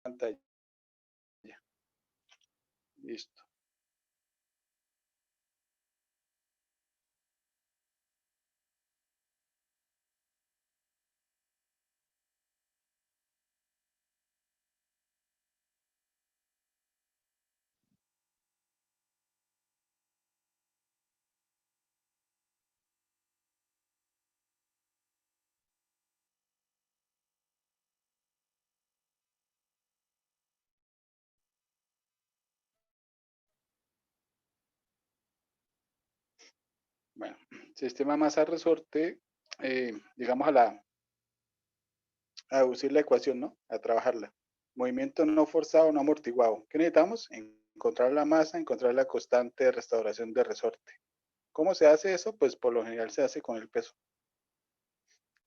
pantalla. Listo. Bueno, sistema masa resorte, digamos a deducir la ecuación, ¿no? A trabajarla. Movimiento no forzado, no amortiguado. ¿Qué necesitamos? Encontrar la masa, encontrar la constante de restauración de resorte. ¿Cómo se hace eso? Pues por lo general se hace con el peso.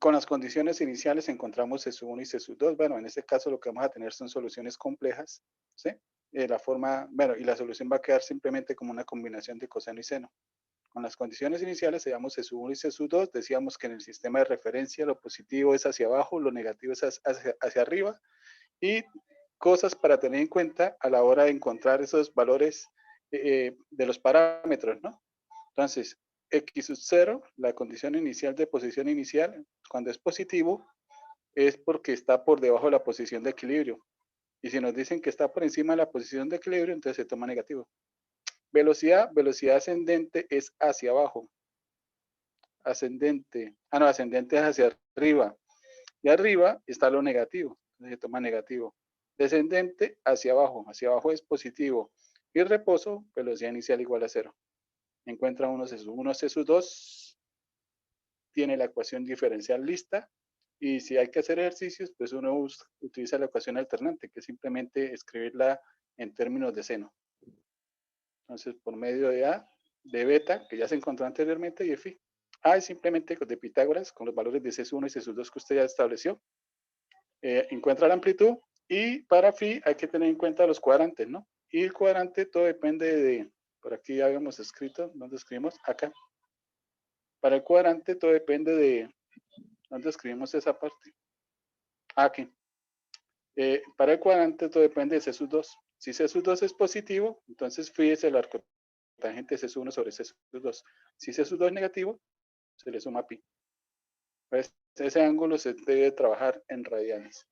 Con las condiciones iniciales encontramos C1 y C2. Bueno, en este caso lo que vamos a tener son soluciones complejas, ¿sí? La forma, bueno, y la solución va a quedar simplemente como una combinación de coseno y seno. Con las condiciones iniciales, digamos C1 y C2, decíamos que en el sistema de referencia lo positivo es hacia abajo, lo negativo es hacia arriba, y cosas para tener en cuenta a la hora de encontrar esos valores de los parámetros, ¿no? Entonces, x sub 0, la condición inicial de posición inicial, cuando es positivo, es porque está por debajo de la posición de equilibrio. Y si nos dicen que está por encima de la posición de equilibrio, entonces se toma negativo. Velocidad ascendente es hacia abajo. Ascendente, no, ascendente es hacia arriba. Y arriba está lo negativo, entonces se toma negativo. Descendente hacia abajo es positivo. Y reposo, velocidad inicial igual a 0. Encuentra uno C sub 2, tiene la ecuación diferencial lista, y si hay que hacer ejercicios, pues uno utiliza la ecuación alternante, que es simplemente escribirla en términos de seno. Entonces, por medio de A, de beta, que ya se encontró anteriormente, y de phi. A es simplemente de Pitágoras, con los valores de C1 y C2 que usted ya estableció. Encuentra la amplitud, y para phi hay que tener en cuenta los cuadrantes, ¿no? Y el cuadrante todo depende de, por aquí ya habíamos escrito, ¿dónde escribimos? Acá. Para el cuadrante todo depende de, ¿dónde escribimos esa parte? Aquí. Para el cuadrante todo depende de C sub 2. Si C sub 2 es positivo, entonces phi es el arco tangente C sub 1 sobre C sub 2. Si C sub 2 es negativo, se le suma pi. Pues ese ángulo se debe trabajar en radianes.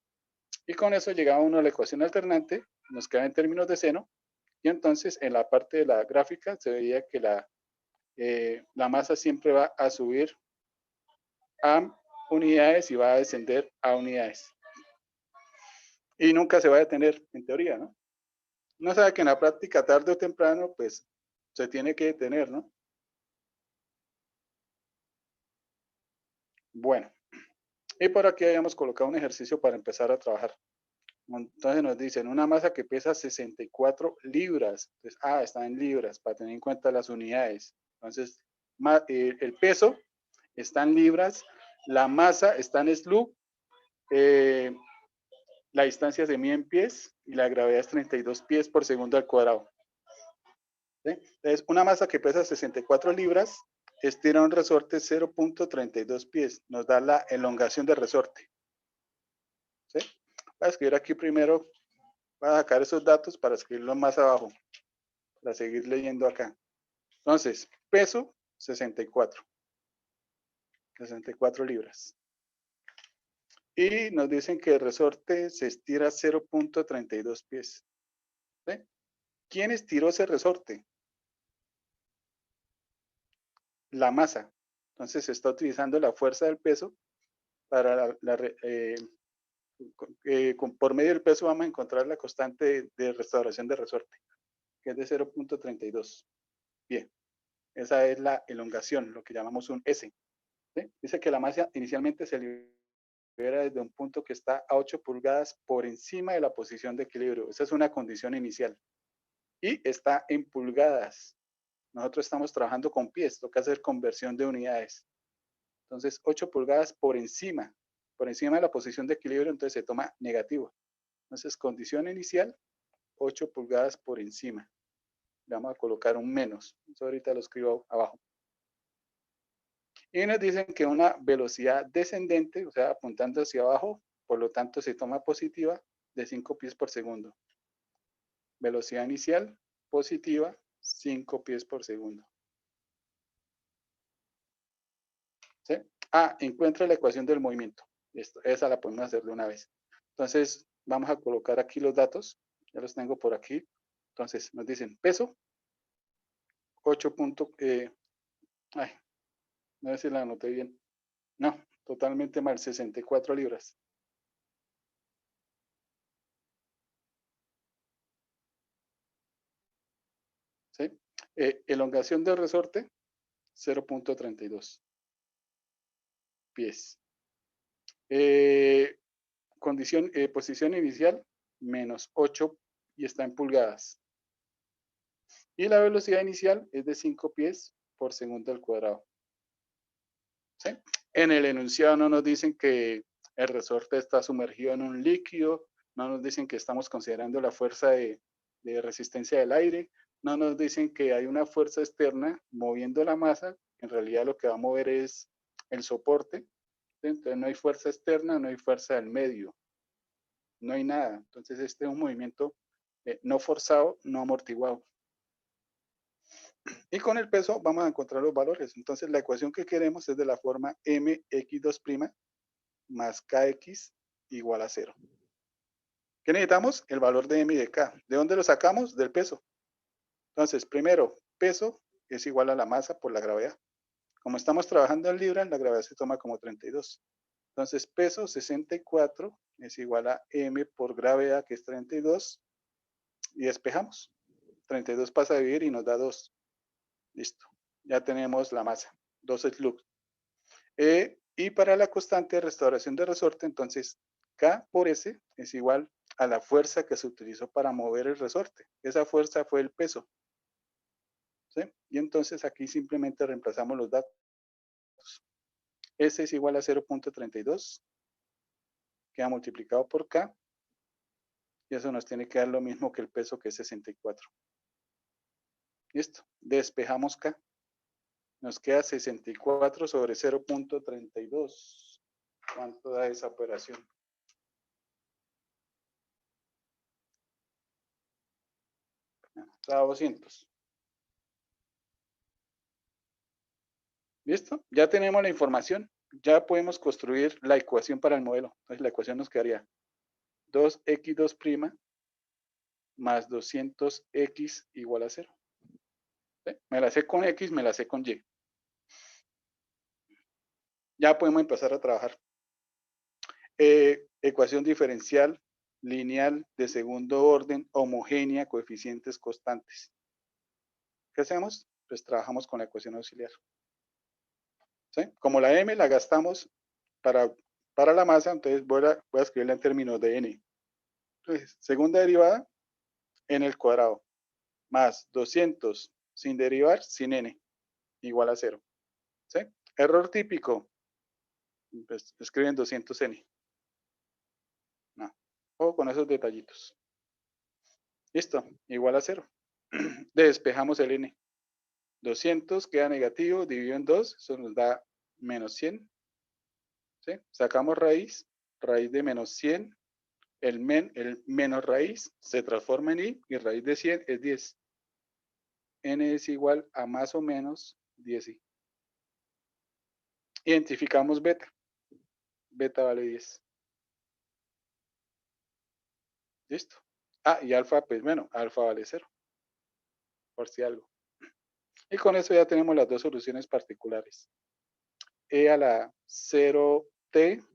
Y con eso llegaba uno a la ecuación alternante, nos queda en términos de seno, y entonces en la parte de la gráfica se veía que la masa siempre va a subir a unidades y va a descender a unidades. Y nunca se va a detener, en teoría, ¿no? Uno sabe que en la práctica, tarde o temprano, pues se tiene que detener, ¿no? Bueno, y por aquí habíamos colocado un ejercicio para empezar a trabajar. Entonces nos dicen una masa que pesa 64 libras. Entonces, está en libras para tener en cuenta las unidades. Entonces, el peso está en libras, la masa está en SLU, la distancia se mide en pies y la gravedad es 32 pies por segundo al cuadrado. ¿Sí? Entonces, una masa que pesa 64 libras estira un resorte 0.32 pies. Nos da la elongación de resorte. ¿Sí? Voy a escribir aquí primero, voy a sacar esos datos para escribirlo más abajo, para seguir leyendo acá. Entonces, peso 64 libras. Y nos dicen que el resorte se estira 0.32 pies. ¿Sí? ¿Quién estiró ese resorte? La masa. Entonces se está utilizando la fuerza del peso para por medio del peso vamos a encontrar la constante de restauración de resorte, que es de 0.32. Bien, esa es la elongación, lo que llamamos un S. ¿Sí? Dice que la masa inicialmente se libera desde un punto que está a 8 pulgadas por encima de la posición de equilibrio. Esa es una condición inicial. Y está en pulgadas. Nosotros estamos trabajando con pies, toca hacer conversión de unidades. Entonces, 8 pulgadas por encima de la posición de equilibrio, entonces se toma negativo. Entonces, condición inicial, 8 pulgadas por encima. Le vamos a colocar un menos. Eso ahorita lo escribo abajo. Y nos dicen que una velocidad descendente, o sea, apuntando hacia abajo, por lo tanto se toma positiva, de 5 pies por segundo. Velocidad inicial positiva, 5 pies por segundo. ¿Sí? Encuentra la ecuación del movimiento. Esa la podemos hacer de una vez. Entonces, vamos a colocar aquí los datos. Ya los tengo por aquí. Entonces, nos dicen peso, 8. No sé si la anoté bien. No, totalmente mal, 64 libras. ¿Sí? Elongación del resorte, 0.32 pies. Posición inicial, -8 y está en pulgadas. Y la velocidad inicial es de 5 pies por segundo al cuadrado. ¿Sí? En el enunciado no nos dicen que el resorte está sumergido en un líquido, no nos dicen que estamos considerando la fuerza de resistencia del aire, no nos dicen que hay una fuerza externa moviendo la masa, en realidad lo que va a mover es el soporte. ¿Sí? Entonces no hay fuerza externa, no hay fuerza del medio, no hay nada. Entonces este es un movimiento no forzado, no amortiguado. Y con el peso vamos a encontrar los valores. Entonces la ecuación que queremos es de la forma mx2' más kx igual a 0. ¿Qué necesitamos? El valor de m y de k. ¿De dónde lo sacamos? Del peso. Entonces, primero, peso es igual a la masa por la gravedad. Como estamos trabajando en libras, la gravedad se toma como 32. Entonces, peso 64 es igual a m por gravedad, que es 32. Y despejamos. 32 pasa a dividir y nos da 2. Listo. Ya tenemos la masa. 2 slugs. Y para la constante de restauración de resorte, entonces K por S es igual a la fuerza que se utilizó para mover el resorte. Esa fuerza fue el peso. ¿Sí? Y entonces aquí simplemente reemplazamos los datos. S es igual a 0.32, queda multiplicado por K, y eso nos tiene que dar lo mismo que el peso, que es 64. Listo, despejamos K. Nos queda 64 sobre 0.32. ¿Cuánto da esa operación? Da 200. ¿Listo? Ya tenemos la información. Ya podemos construir la ecuación para el modelo. Entonces la ecuación nos quedaría 2x2' más 200x igual a 0. ¿Sí? Me la sé con x, me la sé con y. Ya podemos empezar a trabajar. Ecuación diferencial lineal de segundo orden, homogénea, coeficientes constantes. ¿Qué hacemos? Pues trabajamos con la ecuación auxiliar. ¿Sí? Como la m la gastamos para la masa, entonces voy a escribirla en términos de n. Entonces, segunda derivada, n al cuadrado, más 200 sin derivar, sin n, igual a 0. ¿Sí? Error típico, pues escriben 200n. No, ojo con esos detallitos. Listo, igual a 0. Despejamos el n. 200 queda negativo, dividido en 2, eso nos da menos 100. ¿Sí? Sacamos raíz de menos 100. El menos raíz se transforma en i, y raíz de 100 es 10. N es igual a más o menos 10i. Identificamos beta. Beta vale 10. Listo. Y alfa, pues bueno, alfa vale 0. Por si algo. Y con eso ya tenemos las dos soluciones particulares. E a la 0t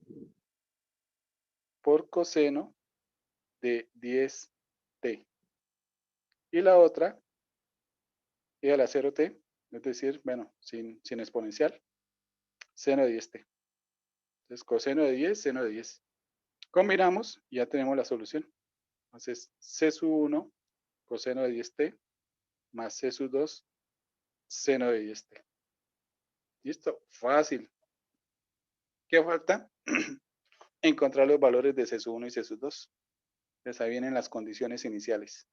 por coseno de 10t. Y la otra, e a la 0t, es decir, bueno, sin exponencial, seno de 10t. Entonces, coseno de 10, seno de 10. Combinamos y ya tenemos la solución. Entonces, C sub 1, coseno de 10t, más C sub 2, seno de 10t. Listo, fácil. ¿Qué falta? Encontrar los valores de C sub 1 y C sub 2. Entonces ahí vienen las condiciones iniciales.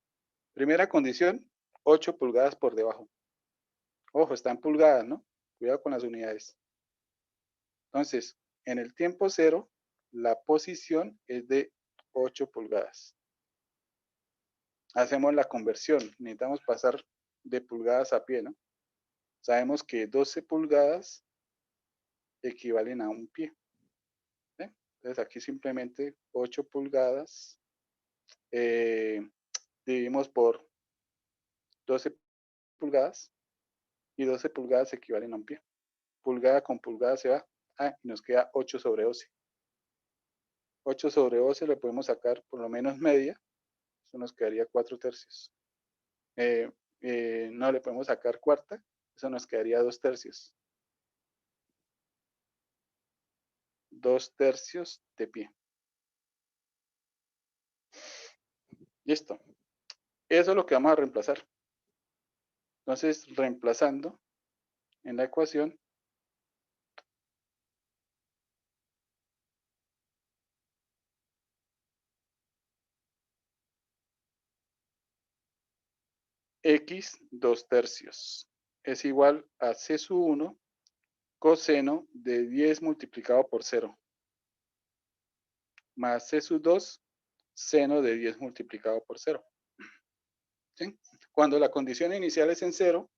Primera condición, 8 pulgadas por debajo. Ojo, están pulgadas, ¿no? Cuidado con las unidades. Entonces, en el tiempo cero, la posición es de 8 pulgadas. Hacemos la conversión. Necesitamos pasar de pulgadas a pie, ¿no? Sabemos que 12 pulgadas equivalen a un pie. ¿Sí? Entonces aquí simplemente 8 pulgadas dividimos por 12 pulgadas y 12 pulgadas equivalen a un pie. Pulgada con pulgada se va. Y nos queda 8 sobre 12. 8 sobre 12 le podemos sacar por lo menos media. Eso nos quedaría 4 tercios. No le podemos sacar cuarta. Eso nos quedaría 2 tercios. 2 tercios de pie. Listo. Eso es lo que vamos a reemplazar. Entonces, reemplazando en la ecuación, x 2 tercios es igual a c sub 1 coseno de 10 multiplicado por 0 más c sub 2 seno de 10 multiplicado por 0. ¿Sí? Cuando la condición inicial es en 0,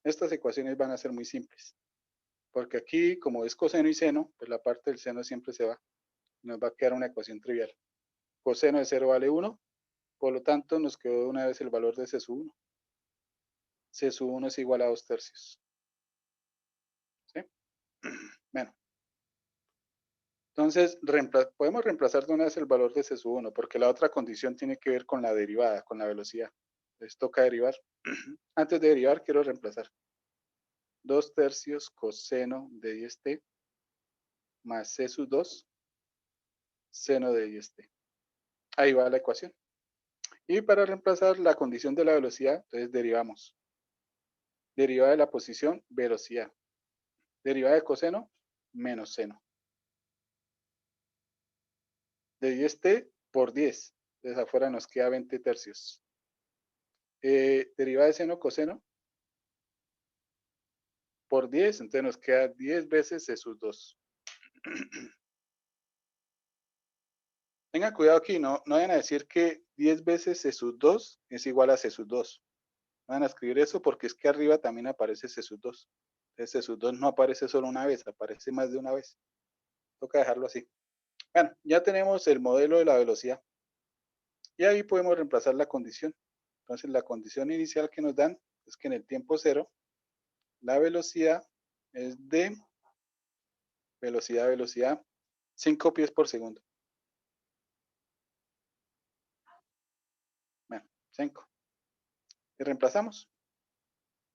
estas ecuaciones van a ser muy simples. Porque aquí, como es coseno y seno, pues la parte del seno siempre se va. Nos va a quedar una ecuación trivial. Coseno de 0 vale 1, por lo tanto nos quedó de una vez el valor de c sub 1. C sub 1 es igual a 2 tercios. ¿Sí? Bueno. Entonces, podemos reemplazar de una vez el valor de C sub 1, porque la otra condición tiene que ver con la derivada, con la velocidad. Entonces, toca derivar. Antes de derivar, quiero reemplazar. 2 tercios coseno de 10t más C sub 2 seno de 10t. Ahí va la ecuación. Y para reemplazar la condición de la velocidad, entonces derivamos. Derivada de la posición, velocidad. Derivada de coseno, menos seno. De 10t por 10. Entonces afuera nos queda 20 tercios. Derivada de seno, coseno, por 10, entonces nos queda 10 veces C sub 2. Tengan cuidado aquí, no vayan a decir que 10 veces C sub 2 es igual a C sub 2. No van a escribir eso porque es que arriba también aparece C sub 2. Entonces C sub 2 no aparece solo una vez, aparece más de una vez. Toca dejarlo así. Bueno, ya tenemos el modelo de la velocidad. Y ahí podemos reemplazar la condición. Entonces la condición inicial que nos dan es que en el tiempo cero la velocidad es de velocidad 5 pies por segundo. Bueno, 5. Y reemplazamos.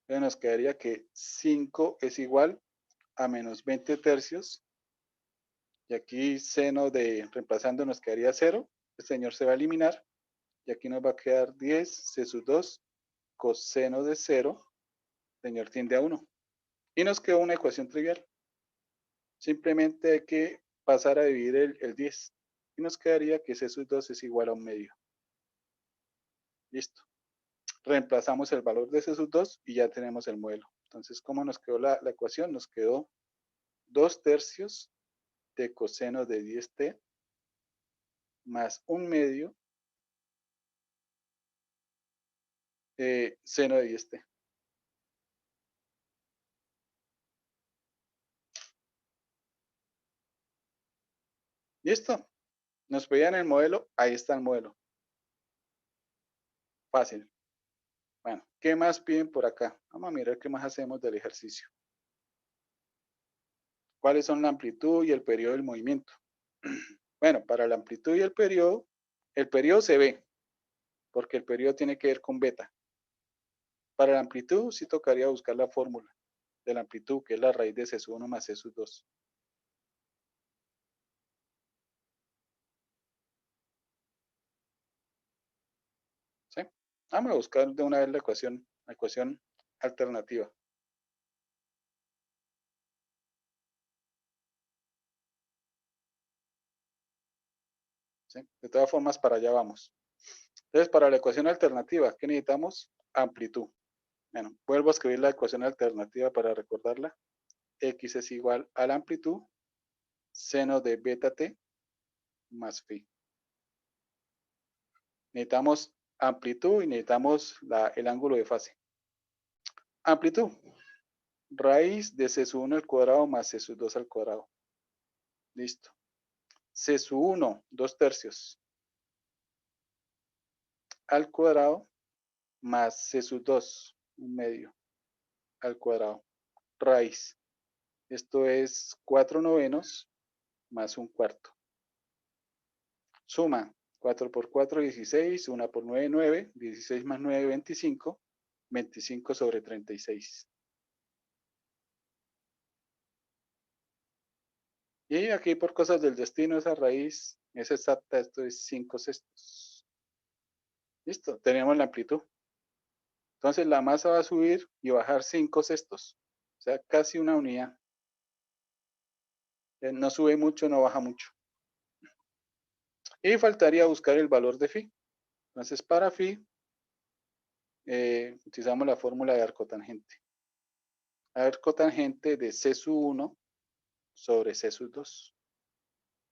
Entonces nos quedaría que 5 es igual a menos 20 tercios. Y aquí seno de reemplazando nos quedaría 0. El señor se va a eliminar. Y aquí nos va a quedar 10 C sub 2 coseno de 0. El señor tiende a 1. Y nos quedó una ecuación trivial. Simplemente hay que pasar a dividir el 10. Y nos quedaría que C sub 2 es igual a 1 medio. Listo. Reemplazamos el valor de C sub 2 y ya tenemos el modelo. Entonces, ¿cómo nos quedó la ecuación? Nos quedó 2 tercios de coseno de 10t más 1 medio seno de 10t. ¿Listo? Nos pedían el modelo, ahí está el modelo. Fácil. Bueno, ¿qué más piden por acá? Vamos a mirar qué más hacemos del ejercicio. ¿Cuáles son la amplitud y el periodo del movimiento? Bueno, para la amplitud y el periodo se ve, porque el periodo tiene que ver con beta. Para la amplitud sí tocaría buscar la fórmula de la amplitud, que es la raíz de C sub 1 más C sub 2. ¿Sí? Vamos a buscar de una vez la ecuación alternativa. ¿Sí? De todas formas, para allá vamos. Entonces, para la ecuación alternativa, ¿qué necesitamos? Amplitud. Bueno, vuelvo a escribir la ecuación alternativa para recordarla. X es igual a la amplitud seno de beta t más phi. necesitamos amplitud y necesitamos el ángulo de fase. Amplitud, raíz de C sub 1 al cuadrado más C sub 2 al cuadrado. Listo. C sub 1, 2/3 al cuadrado más C sub 2, 1/2 al cuadrado. Raíz. Esto es 4/9 más 1/4. Suma 4 por 4, 16, 1 por 9, 9, 16 más 9, 25, 25 sobre 36. Y aquí por cosas del destino esa raíz es exacta, esto es 5/6. Listo, tenemos la amplitud. Entonces la masa va a subir y bajar 5/6, o sea, casi una unidad. No sube mucho, no baja mucho. Y faltaría buscar el valor de phi. Entonces para phi utilizamos la fórmula de arcotangente. Arcotangente de C sub 1 sobre C sub 2.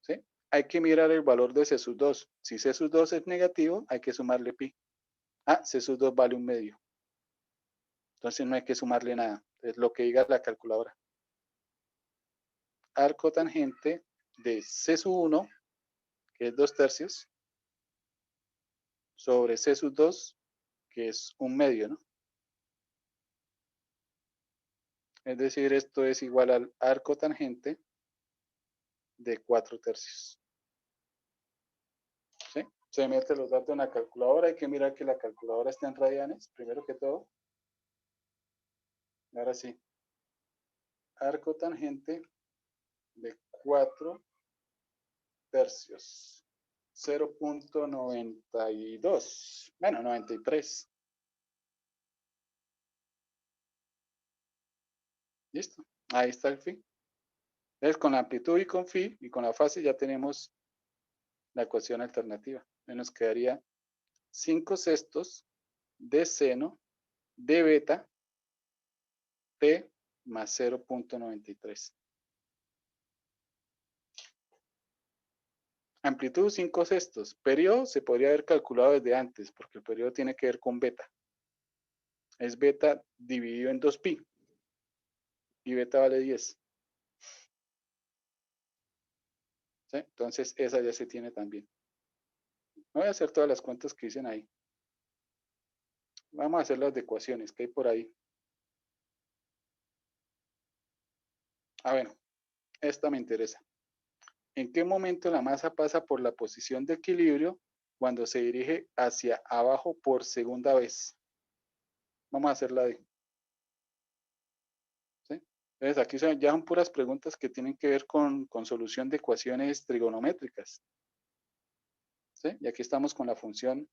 ¿Sí? Hay que mirar el valor de C sub 2. Si C sub 2 es negativo, hay que sumarle pi. C sub 2 vale 1/2. Entonces no hay que sumarle nada. Es lo que diga la calculadora. Arcotangente de C sub 1, que es 2/3, sobre C sub 2, que es 1/2, ¿no? Es decir, esto es igual al arcotangente de 4/3. ¿Sí? Se mete los datos en la calculadora. Hay que mirar que la calculadora esté en radianes, primero que todo. Ahora sí. Arcotangente de 4/3. 0.92. Bueno, 93. Listo. Ahí está el phi. Entonces, con la amplitud y con phi y con la fase ya tenemos la ecuación alternativa. Nos quedaría 5/6 de seno de beta t más 0.93. Amplitud 5/6. Periodo se podría haber calculado desde antes, porque el periodo tiene que ver con beta. Es beta dividido en 2pi. Y beta vale 10. ¿Sí? Entonces, esa ya se tiene también. No voy a hacer todas las cuentas que dicen ahí. Vamos a hacer las de ecuaciones que hay por ahí. Bueno, esta me interesa. ¿En qué momento la masa pasa por la posición de equilibrio cuando se dirige hacia abajo por segunda vez? Vamos a hacer la de. ¿Sí? Entonces, aquí ya son puras preguntas que tienen que ver con solución de ecuaciones trigonométricas. ¿Sí? Y aquí estamos con la función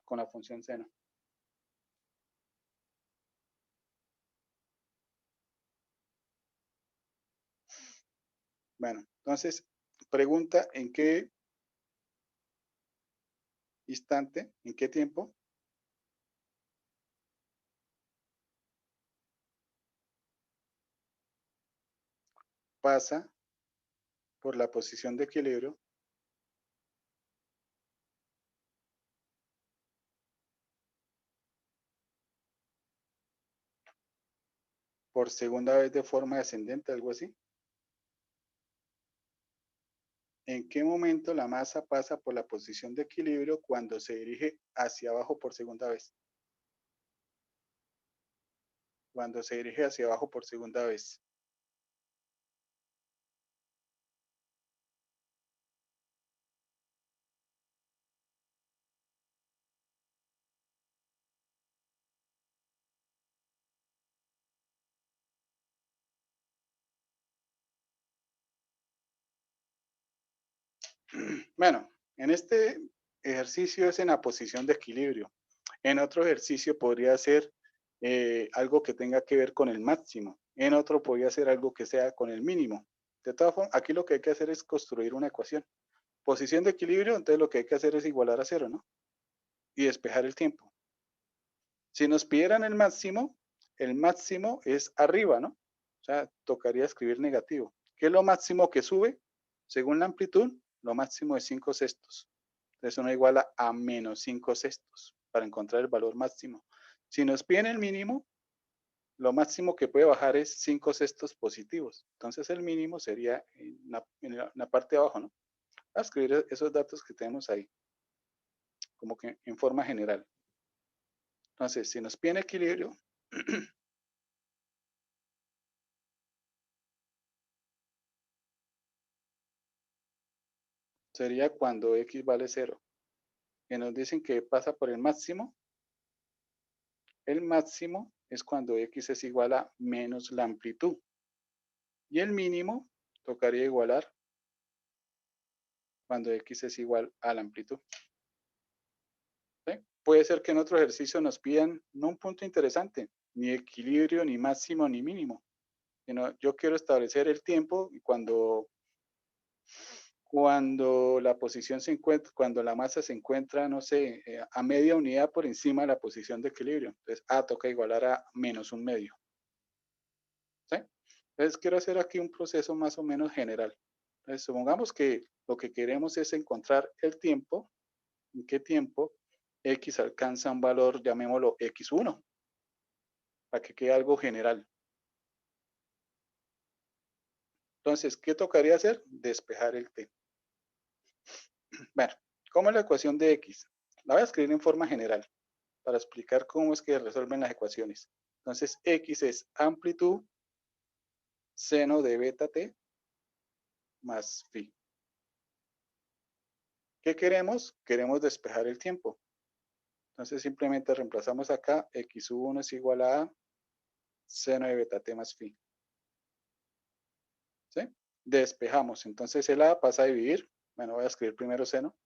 seno. Bueno, entonces, pregunta en qué instante, en qué tiempo pasa por la posición de equilibrio por segunda vez de forma descendente, algo así. ¿En qué momento la masa pasa por la posición de equilibrio cuando se dirige hacia abajo por segunda vez? Cuando se dirige hacia abajo por segunda vez. Bueno, en este ejercicio es en la posición de equilibrio. En otro ejercicio podría ser algo que tenga que ver con el máximo. En otro podría ser algo que sea con el mínimo. De todas formas, aquí lo que hay que hacer es construir una ecuación. Posición de equilibrio, entonces lo que hay que hacer es igualar a 0, ¿no? Y despejar el tiempo. Si nos pidieran el máximo es arriba, ¿no? O sea, tocaría escribir negativo. ¿Qué es lo máximo que sube? Según la amplitud, lo máximo es 5/6. Entonces uno iguala a menos 5 sextos para encontrar el valor máximo. Si nos piden el mínimo, lo máximo que puede bajar es 5 sextos positivos. Entonces el mínimo sería en la parte de abajo, ¿no? A escribir esos datos que tenemos ahí, como que en forma general. Entonces, si nos piden equilibrio, sería cuando x vale 0. Que nos dicen que pasa por el máximo. El máximo es cuando x es igual a menos la amplitud. Y el mínimo tocaría igualar cuando x es igual a la amplitud. ¿Sí? Puede ser que en otro ejercicio nos pidan no un punto interesante, ni equilibrio, ni máximo, ni mínimo, sino yo quiero establecer el tiempo y cuando la posición se encuentra, cuando la masa se encuentra, no sé, a media unidad por encima de la posición de equilibrio. Entonces, A toca igualar a menos un medio. ¿Sí? Entonces, quiero hacer aquí un proceso más o menos general. Entonces, supongamos que lo que queremos es encontrar el tiempo, en qué tiempo X alcanza un valor, llamémoslo X1, para que quede algo general. Entonces, ¿qué tocaría hacer? Despejar el T. Bueno, ¿cómo es la ecuación de X? La voy a escribir en forma general para explicar cómo es que resuelven las ecuaciones. Entonces, X es amplitud seno de beta T más phi. ¿Qué queremos? Queremos despejar el tiempo. Entonces, simplemente reemplazamos acá, X1 es igual a seno de beta T más phi. ¿Sí? Despejamos. Entonces, el A pasa a dividir. Bueno, voy a escribir primero seno.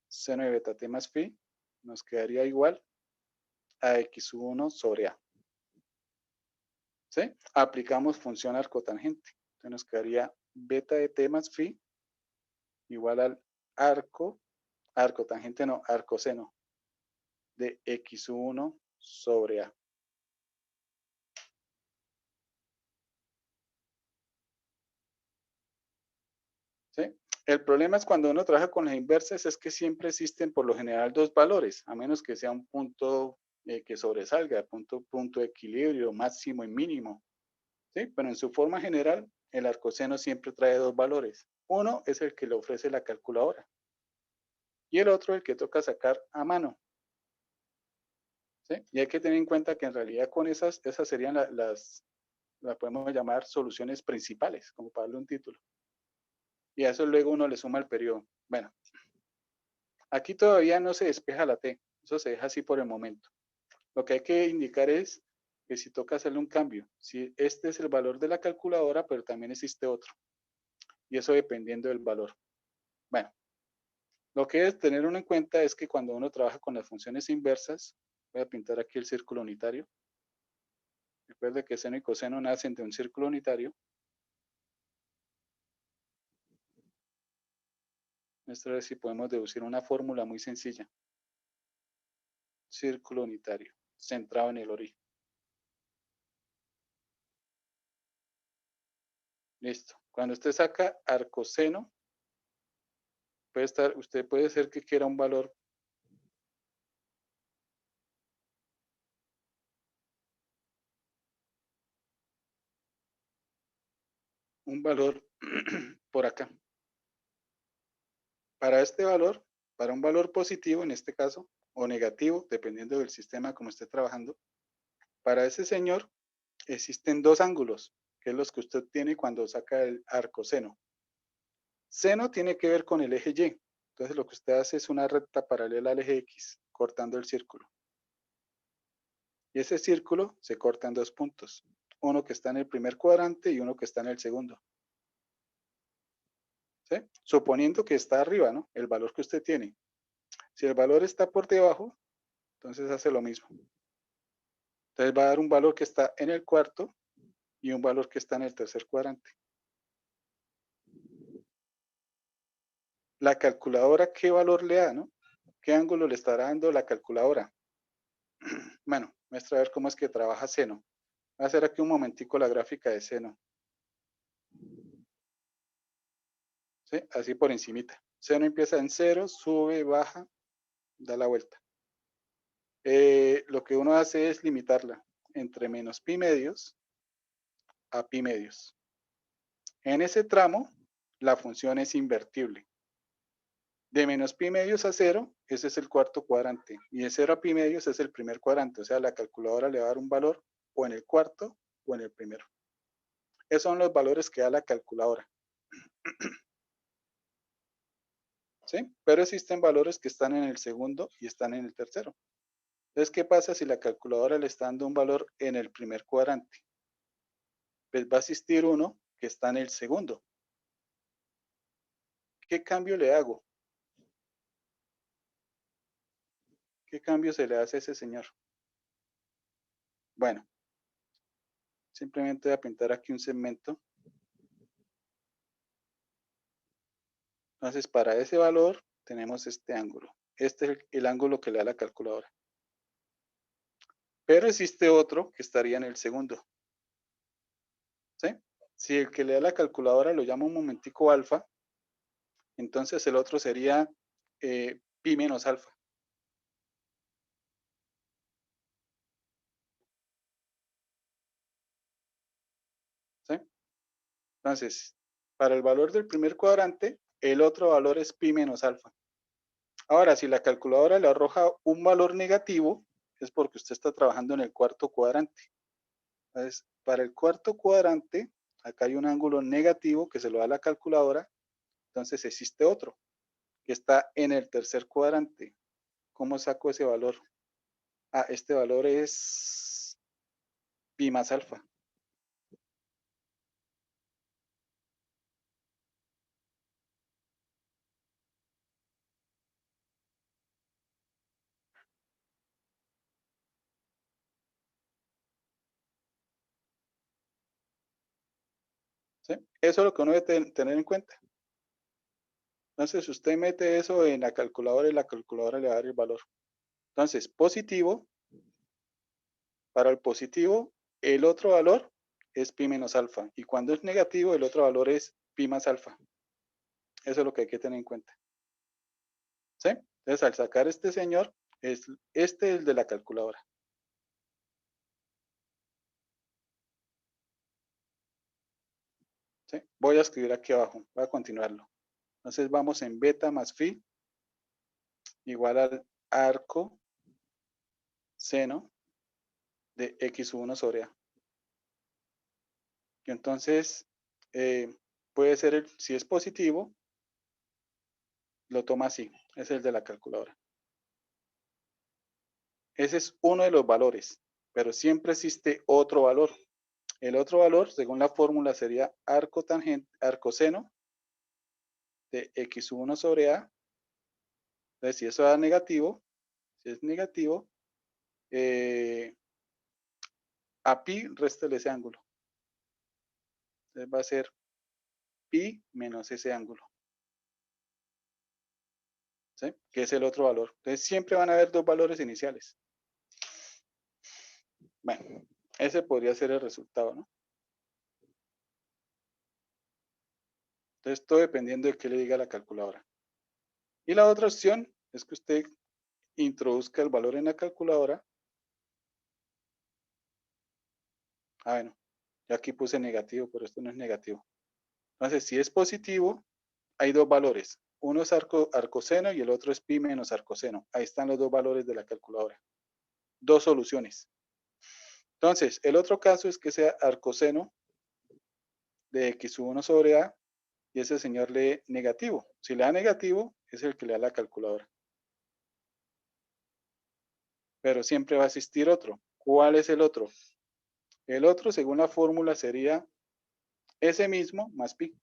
Seno de beta T más phi nos quedaría igual a X1 sobre A. ¿Sí? Aplicamos función arcotangente. Entonces nos quedaría beta de T más phi igual al arcotangente no, arcoseno de X1 sobre A. ¿Sí? El problema es cuando uno trabaja con las inversas es que siempre existen por lo general dos valores, a menos que sea un punto que sobresalga, punto de equilibrio, máximo y mínimo. ¿Sí? Pero en su forma general, el arcoseno siempre trae dos valores. Uno es el que le ofrece la calculadora y el otro el que toca sacar a mano. ¿Sí? Y hay que tener en cuenta que en realidad con esas serían las podemos llamar soluciones principales, como para darle un título. Y a eso luego uno le suma el periodo. Bueno, aquí todavía no se despeja la T, eso se deja así por el momento. Lo que hay que indicar es que si toca hacerle un cambio, si este es el valor de la calculadora, pero también existe otro. Y eso dependiendo del valor. Bueno, lo que es tener uno en cuenta es que cuando uno trabaja con las funciones inversas, voy a pintar aquí el círculo unitario. Recuerde que seno y coseno nacen de un círculo unitario. Esta vez si podemos deducir una fórmula muy sencilla. Círculo unitario, centrado en el origen. Listo. Cuando usted saca arcoseno, usted puede ser que quiera un valor por acá. Para este valor, para un valor positivo en este caso, o negativo, dependiendo del sistema como esté trabajando, para ese señor existen dos ángulos, que es los que usted tiene cuando saca el arcoseno. Seno tiene que ver con el eje Y. Entonces lo que usted hace es una recta paralela al eje X, cortando el círculo. Y ese círculo se corta en dos puntos. Uno que está en el primer cuadrante y uno que está en el segundo. ¿Sí? Suponiendo que está arriba, ¿no? El valor que usted tiene. Si el valor está por debajo, entonces hace lo mismo. Entonces va a dar un valor que está en el cuarto y un valor que está en el tercer cuadrante. La calculadora, ¿qué valor le da, no? ¿Qué ángulo le estará dando la calculadora? Bueno, muestra a ver cómo es que trabaja seno. Voy a hacer aquí un momentico la gráfica de seno. ¿Sí? Así por encimita. Seno empieza en 0, sube, baja, da la vuelta. Lo que uno hace es limitarla entre menos pi medios a pi medios. En ese tramo, la función es invertible. De menos pi medios a 0, ese es el cuarto cuadrante. Y de 0 a pi medios es el primer cuadrante. O sea, la calculadora le va a dar un valor o en el cuarto o en el primero. Esos son los valores que da la calculadora. ¿Sí? Pero existen valores que están en el segundo y están en el tercero. Entonces, ¿qué pasa si la calculadora le está dando un valor en el primer cuadrante? Pues va a existir uno que está en el segundo. ¿Qué cambio le hago? ¿Qué cambio se le hace a ese señor? Bueno, simplemente voy a pintar aquí un segmento. Entonces, para ese valor tenemos este ángulo. Este es el ángulo que le da la calculadora. Pero existe otro que estaría en el segundo. ¿Sí? Si el que le da la calculadora lo llamo un momentico alfa, entonces el otro sería pi menos alfa. ¿Sí? Entonces, para el valor del primer cuadrante, el otro valor es pi menos alfa. Ahora, si la calculadora le arroja un valor negativo, es porque usted está trabajando en el cuarto cuadrante. Entonces, para el cuarto cuadrante, acá hay un ángulo negativo que se lo da la calculadora, entonces existe otro que está en el tercer cuadrante. ¿Cómo saco ese valor? Ah, este valor es pi más alfa. ¿Sí? Eso es lo que uno debe tener en cuenta. Entonces, usted mete eso en la calculadora y la calculadora le va a dar el valor. Entonces, positivo, para el positivo, el otro valor es pi menos alfa. Y cuando es negativo, el otro valor es pi más alfa. Eso es lo que hay que tener en cuenta. ¿Sí? Entonces, al sacar este señor, es el de la calculadora. ¿Sí? Voy a escribir aquí abajo, voy a continuarlo. Entonces, vamos en beta más phi igual al arco seno de x1 sobre a. Y entonces, puede ser, si es positivo, lo toma así, es el de la calculadora. Ese es uno de los valores, pero siempre existe otro valor. El otro valor, según la fórmula, sería arco tangente, arco seno de x1 sobre a. Entonces, si eso da negativo, si es negativo, a pi réstele ese ángulo. Entonces va a ser pi menos ese ángulo. ¿Sí? Que es el otro valor. Entonces siempre van a haber dos valores iniciales. Bueno, ese podría ser el resultado, ¿no? Entonces todo dependiendo de qué le diga la calculadora. Y la otra opción es que usted introduzca el valor en la calculadora. Ah, bueno, yo aquí puse negativo, pero esto no es negativo. Entonces, si es positivo, hay dos valores. Uno es arcoseno y el otro es pi menos arcoseno. Ahí están los dos valores de la calculadora. Dos soluciones. Entonces, el otro caso es que sea arcoseno de x1 sobre a y ese señor lee negativo. Si le da negativo, es el que le da la calculadora. Pero siempre va a existir otro. ¿Cuál es el otro? El otro, según la fórmula, sería ese mismo más pi.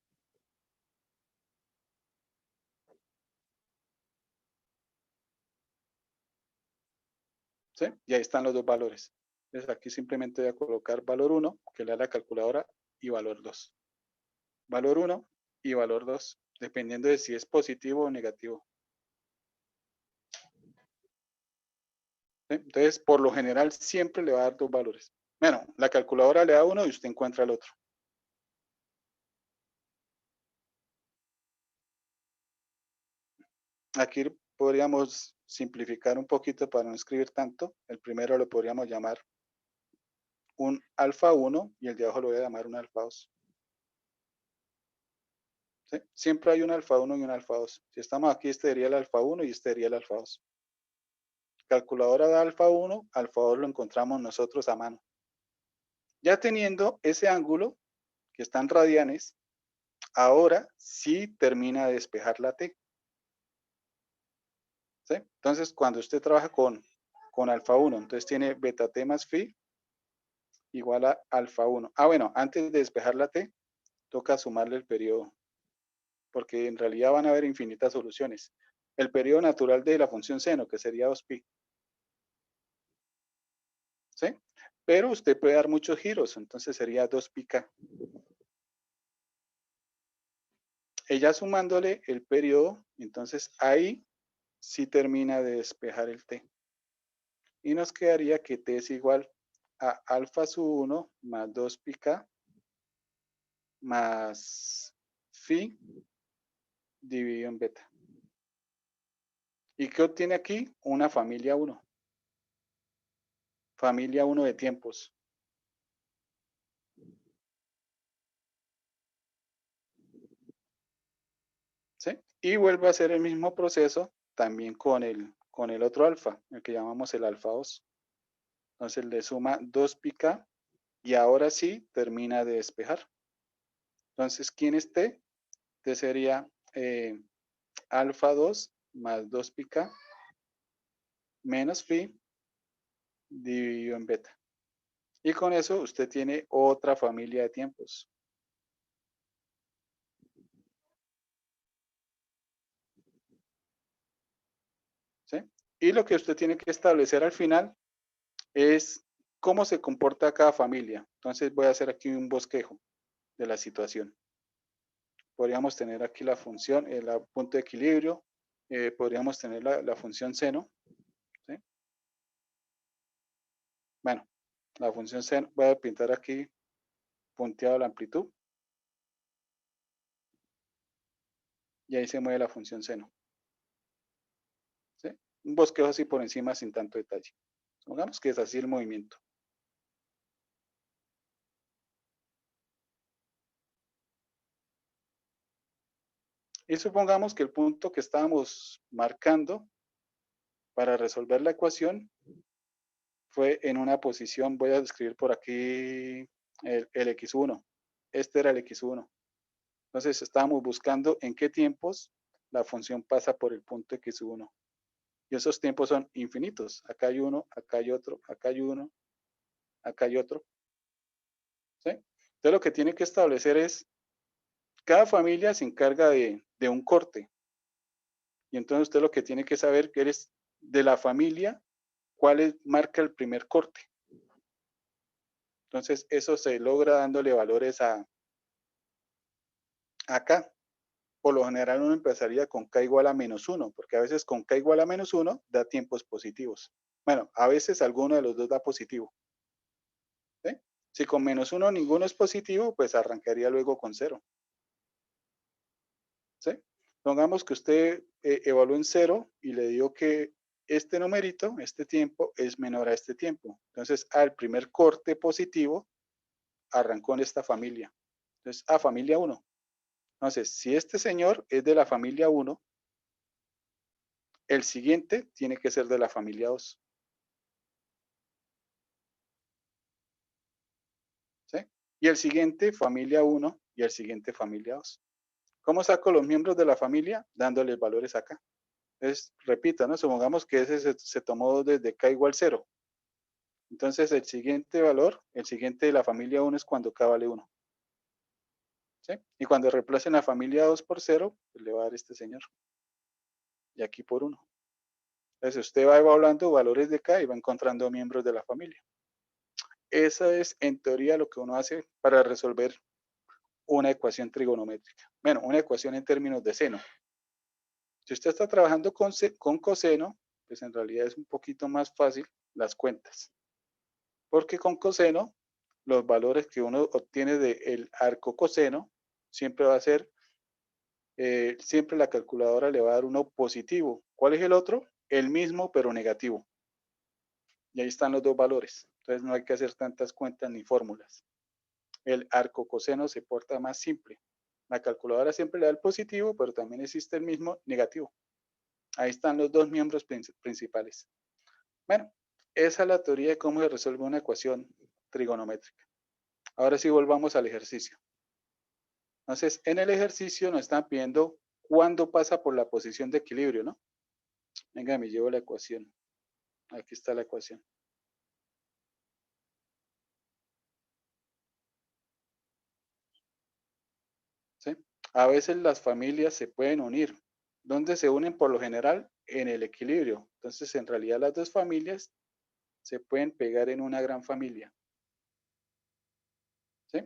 ¿Sí? Y ahí están los dos valores. Entonces aquí simplemente voy a colocar valor 1, que le da la calculadora, y valor 2. Valor 1 y valor 2, dependiendo de si es positivo o negativo. ¿Sí? Entonces, por lo general, siempre le va a dar dos valores. Bueno, la calculadora le da uno y usted encuentra el otro. Aquí podríamos simplificar un poquito para no escribir tanto. El primero lo podríamos llamar un alfa 1 y el de abajo lo voy a llamar un alfa 2. ¿Sí? Siempre hay un alfa 1 y un alfa 2. Si estamos aquí, este sería el alfa 1 y este sería el alfa 2. Calculadora de alfa 1, alfa 2 lo encontramos nosotros a mano. Ya teniendo ese ángulo, que están radianes, ahora sí termina de despejar la T. ¿Sí? Entonces, cuando usted trabaja con alfa 1, entonces tiene beta T más phi igual a alfa 1. Ah, bueno, antes de despejar la T, toca sumarle el periodo, porque en realidad van a haber infinitas soluciones. El periodo natural de la función seno, que sería 2pi. ¿Sí? Pero usted puede dar muchos giros, entonces sería 2πk. Ella sumándole el periodo, entonces ahí sí termina de despejar el t. Y nos quedaría que t es igual a alfa sub 1 más 2πk más phi dividido en beta. ¿Y qué obtiene aquí? Una familia 1. Familia 1 de tiempos. ¿Sí? Y vuelve a hacer el mismo proceso también con el otro alfa, el que llamamos el alfa 2. Entonces le suma 2πk y ahora sí termina de despejar. Entonces, ¿quién es t? T sería alfa 2 más 2πk menos phi dividido en beta. Y con eso usted tiene otra familia de tiempos. ¿Sí? Y lo que usted tiene que establecer al final es cómo se comporta cada familia. Entonces voy a hacer aquí un bosquejo de la situación. Podríamos tener aquí la función, el punto de equilibrio, podríamos tener la función seno. ¿Sí? Bueno, la función seno, voy a pintar aquí punteado la amplitud. Y ahí se mueve la función seno. ¿Sí? Un bosquejo así por encima sin tanto detalle. Supongamos que es así el movimiento. Y supongamos que el punto que estábamos marcando para resolver la ecuación fue en una posición, voy a escribir por aquí el x1. Este era el x1. Entonces estábamos buscando en qué tiempos la función pasa por el punto x1. Y esos tiempos son infinitos. Acá hay uno, acá hay otro, acá hay uno, acá hay otro. ¿Sí? Entonces lo que tiene que establecer es, cada familia se encarga de un corte. Y entonces usted lo que tiene que saber que eres de la familia, cuál marca el primer corte. Entonces eso se logra dándole valores acá. Por lo general uno empezaría con k igual a menos 1, porque a veces con k igual a menos 1 da tiempos positivos. Bueno, a veces alguno de los dos da positivo. ¿Sí? Si con menos 1 ninguno es positivo, pues arrancaría luego con 0. ¿Sí? Pongamos que usted evaluó en 0 y le dio que este numerito, este tiempo, es menor a este tiempo. Entonces, al primer corte positivo, arrancó en esta familia. Entonces, a familia 1. Entonces, si este señor es de la familia 1, el siguiente tiene que ser de la familia 2. ¿Sí? Y el siguiente, familia 1, y el siguiente, familia 2. ¿Cómo saco los miembros de la familia? Dándoles valores acá. Entonces, repito, ¿no? Supongamos que ese se tomó desde k igual 0. Entonces, el siguiente valor, el siguiente de la familia 1 es cuando k vale 1. ¿Sí? Y cuando reemplacen la familia 2 por 0, pues le va a dar este señor. Y aquí por 1. Entonces, usted va evaluando valores de k y va encontrando miembros de la familia. Esa es, en teoría, lo que uno hace para resolver una ecuación trigonométrica. Bueno, una ecuación en términos de seno. Si usted está trabajando con coseno, pues en realidad es un poquito más fácil las cuentas. Porque con coseno, los valores que uno obtiene del arco coseno siempre va a ser siempre la calculadora le va a dar uno positivo. ¿Cuál es el otro? El mismo, pero negativo. Y ahí están los dos valores. Entonces no hay que hacer tantas cuentas ni fórmulas. El arco coseno se porta más simple. La calculadora siempre le da el positivo, pero también existe el mismo negativo. Ahí están los dos miembros principales. Bueno, esa es la teoría de cómo se resuelve una ecuación trigonométrica. Ahora sí volvamos al ejercicio. Entonces, en el ejercicio nos están pidiendo cuándo pasa por la posición de equilibrio, ¿no? Venga, me llevo la ecuación. Aquí está la ecuación. ¿Sí? A veces las familias se pueden unir. ¿Dónde se unen por lo general? En el equilibrio. Entonces, en realidad las dos familias se pueden pegar en una gran familia. ¿Sí?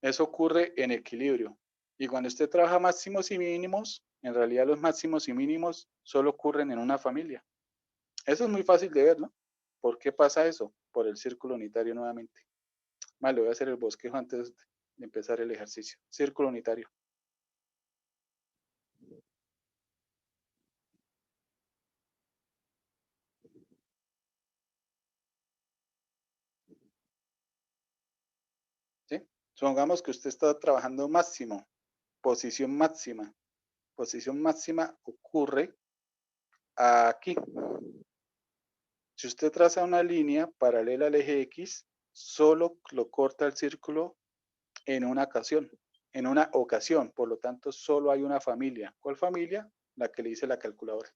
Eso ocurre en equilibrio. Y cuando usted trabaja máximos y mínimos, en realidad los máximos y mínimos solo ocurren en una familia. Eso es muy fácil de ver, ¿no? ¿Por qué pasa eso? Por el círculo unitario nuevamente. Vale, voy a hacer el bosquejo antes de empezar el ejercicio. Círculo unitario. ¿Sí? Supongamos que usted está trabajando máximo, posición máxima. Posición máxima ocurre aquí. Si usted traza una línea paralela al eje X, solo lo corta el círculo en una ocasión, por lo tanto solo hay una familia. ¿Cuál familia? La que le dice la calculadora.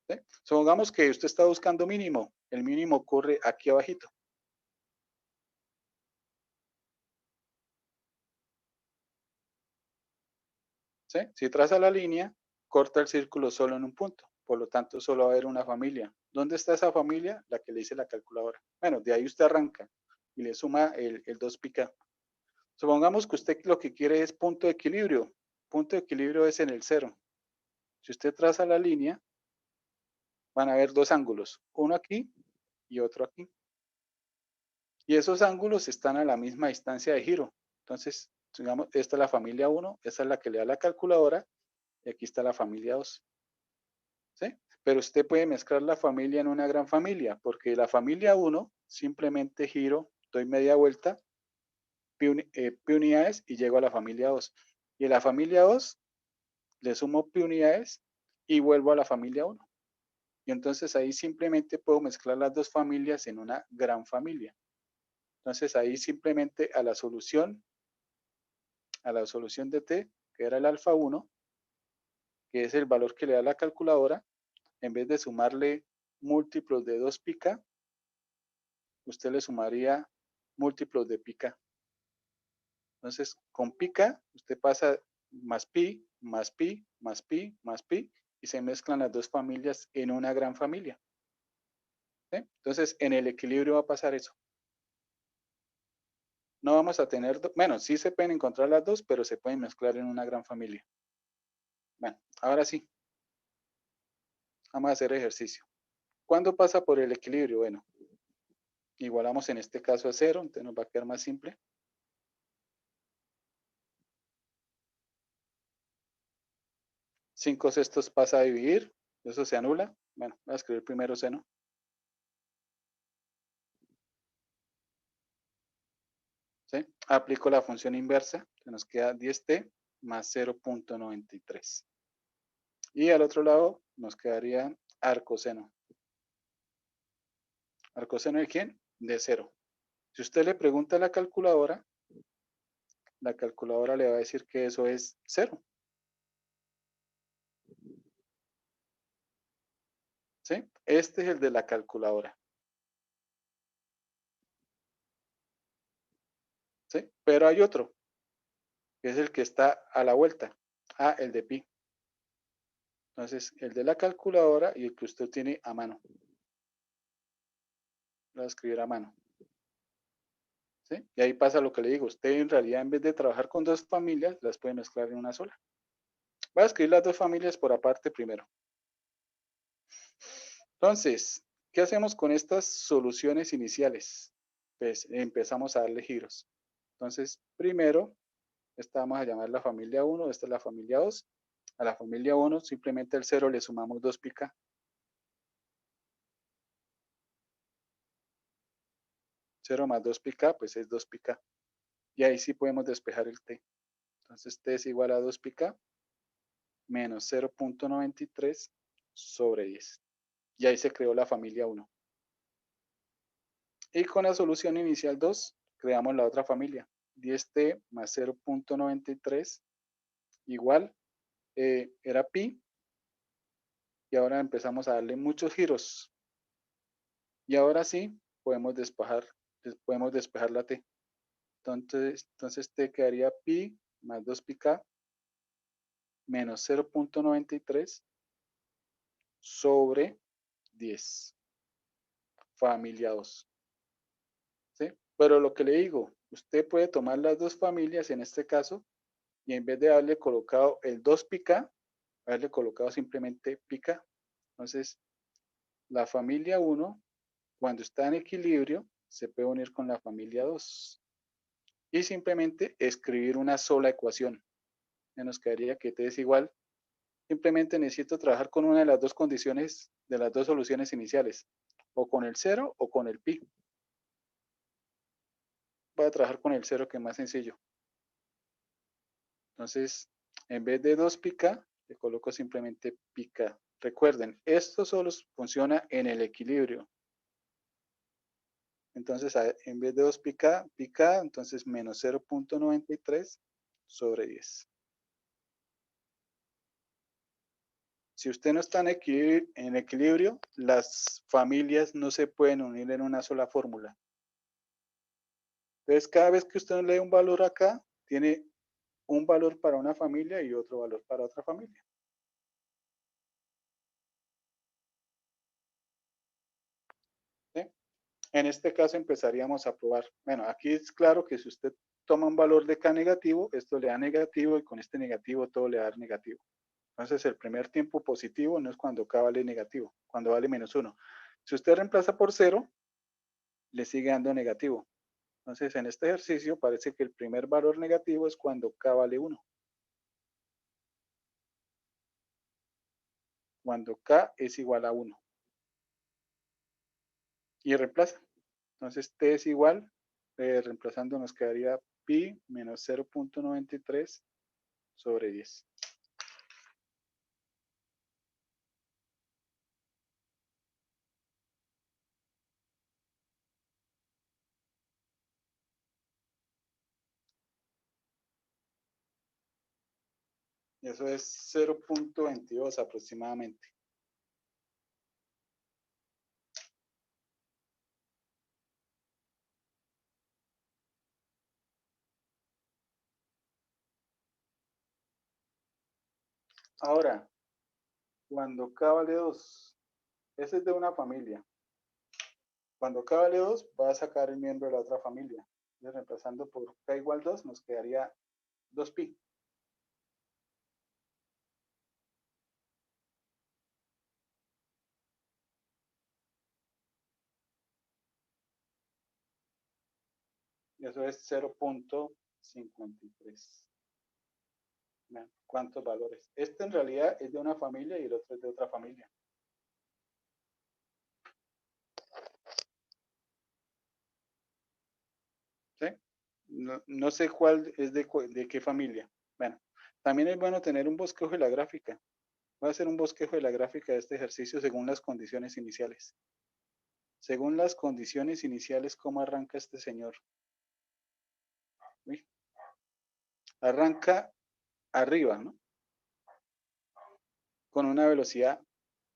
¿Sí? Supongamos que usted está buscando mínimo, el mínimo ocurre aquí abajito. ¿Sí? Si traza la línea, corta el círculo solo en un punto, por lo tanto solo va a haber una familia. ¿Dónde está esa familia? La que le dice la calculadora. Bueno, de ahí usted arranca y le suma el 2 pica. Supongamos que usted lo que quiere es punto de equilibrio. Punto de equilibrio es en el cero. Si usted traza la línea, van a haber dos ángulos, uno aquí y otro aquí. Y esos ángulos están a la misma distancia de giro. Entonces, digamos, esta es la familia 1, esta es la que le da la calculadora, y aquí está la familia 2. ¿Sí? Pero usted puede mezclar la familia en una gran familia, porque la familia 1 simplemente giro, doy media vuelta, pi unidades y llego a la familia 2. Y en la familia 2 le sumo pi unidades y vuelvo a la familia 1. Y entonces ahí simplemente puedo mezclar las dos familias en una gran familia. Entonces ahí simplemente a la solución de t, que era el alfa 1, que es el valor que le da la calculadora, en vez de sumarle múltiplos de 2 pica, usted le sumaría múltiplos de pica. Entonces, con pica, usted pasa más pi, más pi, más pi, más pi, y se mezclan las dos familias en una gran familia. ¿Sí? Entonces, en el equilibrio va a pasar eso. No vamos a tener, bueno, sí se pueden encontrar las dos, pero se pueden mezclar en una gran familia. Bueno, ahora sí, vamos a hacer ejercicio. ¿Cuándo pasa por el equilibrio? Bueno, igualamos en este caso a 0, entonces nos va a quedar más simple. 5 sextos pasa a dividir, eso se anula. Bueno, voy a escribir primero seno. ¿Sí? Aplico la función inversa, que nos queda 10t más 0.93. Y al otro lado nos quedaría arcoseno. ¿Arcoseno de quién? De 0. Si usted le pregunta a la calculadora le va a decir que eso es 0. ¿Sí? Este es el de la calculadora. ¿Sí? Pero hay otro, que es el que está a la vuelta. Ah, el de pi. Entonces, el de la calculadora y el que usted tiene a mano. Lo voy a escribir a mano. ¿Sí? Y ahí pasa lo que le digo. Usted en realidad, en vez de trabajar con dos familias, las puede mezclar en una sola. Voy a escribir las dos familias por aparte primero. Entonces, ¿qué hacemos con estas soluciones iniciales? pues empezamos a darle giros. Entonces, primero, esta vamos a llamar la familia 1, esta es la familia 2. A la familia 1 simplemente el 0 le sumamos 2 pi k. 0 más 2 pi k, pues es 2 pi k. Y ahí sí podemos despejar el t. Entonces t es igual a 2 pi k menos 0.93 sobre 10. Y ahí se creó la familia 1. Y con la solución inicial 2, creamos la otra familia. 10t más 0.93 igual, era pi. Y ahora empezamos a darle muchos giros. Y ahora sí, podemos despejar la t. Entonces t quedaría pi más 2 pi k menos 0.93 sobre 10, familia 2. ¿Sí? Pero lo que le digo, usted puede tomar las dos familias en este caso y en vez de haberle colocado el 2 pi k, haberle colocado simplemente pi k. Entonces, la familia 1, cuando está en equilibrio, se puede unir con la familia 2 y simplemente escribir una sola ecuación. Ya nos quedaría que t es igual. Simplemente necesito trabajar con una de las dos condiciones de las dos soluciones iniciales, o con el 0 o con el pi. Voy a trabajar con el 0, que es más sencillo. Entonces, en vez de 2 pi k, le coloco simplemente pi k. Recuerden, esto solo funciona en el equilibrio. Entonces, en vez de 2 pi k, entonces menos 0.93 sobre 10. Si usted no está en equilibrio, las familias no se pueden unir en una sola fórmula. Entonces, cada vez que usted lee un valor acá, tiene un valor para una familia y otro valor para otra familia. ¿Sí? En este caso empezaríamos a probar. Bueno, aquí es claro que si usted toma un valor de k negativo, esto le da negativo y con este negativo todo le da negativo. Entonces el primer tiempo positivo no es cuando k vale negativo, cuando vale menos 1. Si usted reemplaza por 0, le sigue dando negativo. Entonces en este ejercicio parece que el primer valor negativo es cuando k vale 1. Cuando k es igual a 1. Y reemplaza. Entonces t es igual, reemplazando nos quedaría pi menos 0.93 sobre 10. Y eso es 0.22 aproximadamente. Ahora, cuando k vale 2, ese es de una familia. Cuando k vale 2, va a sacar el miembro de la otra familia. Entonces, reemplazando por k igual 2, nos quedaría 2pi. Y eso es 0.53. ¿Cuántos valores? Este en realidad es de una familia y el otro es de otra familia. ¿Sí? No sé cuál es de qué familia. Bueno, también es bueno tener un bosquejo de la gráfica. Voy a hacer un bosquejo de la gráfica de este ejercicio según las condiciones iniciales. Según las condiciones iniciales, ¿cómo arranca este señor? Uy. Arranca arriba, ¿no? Con una velocidad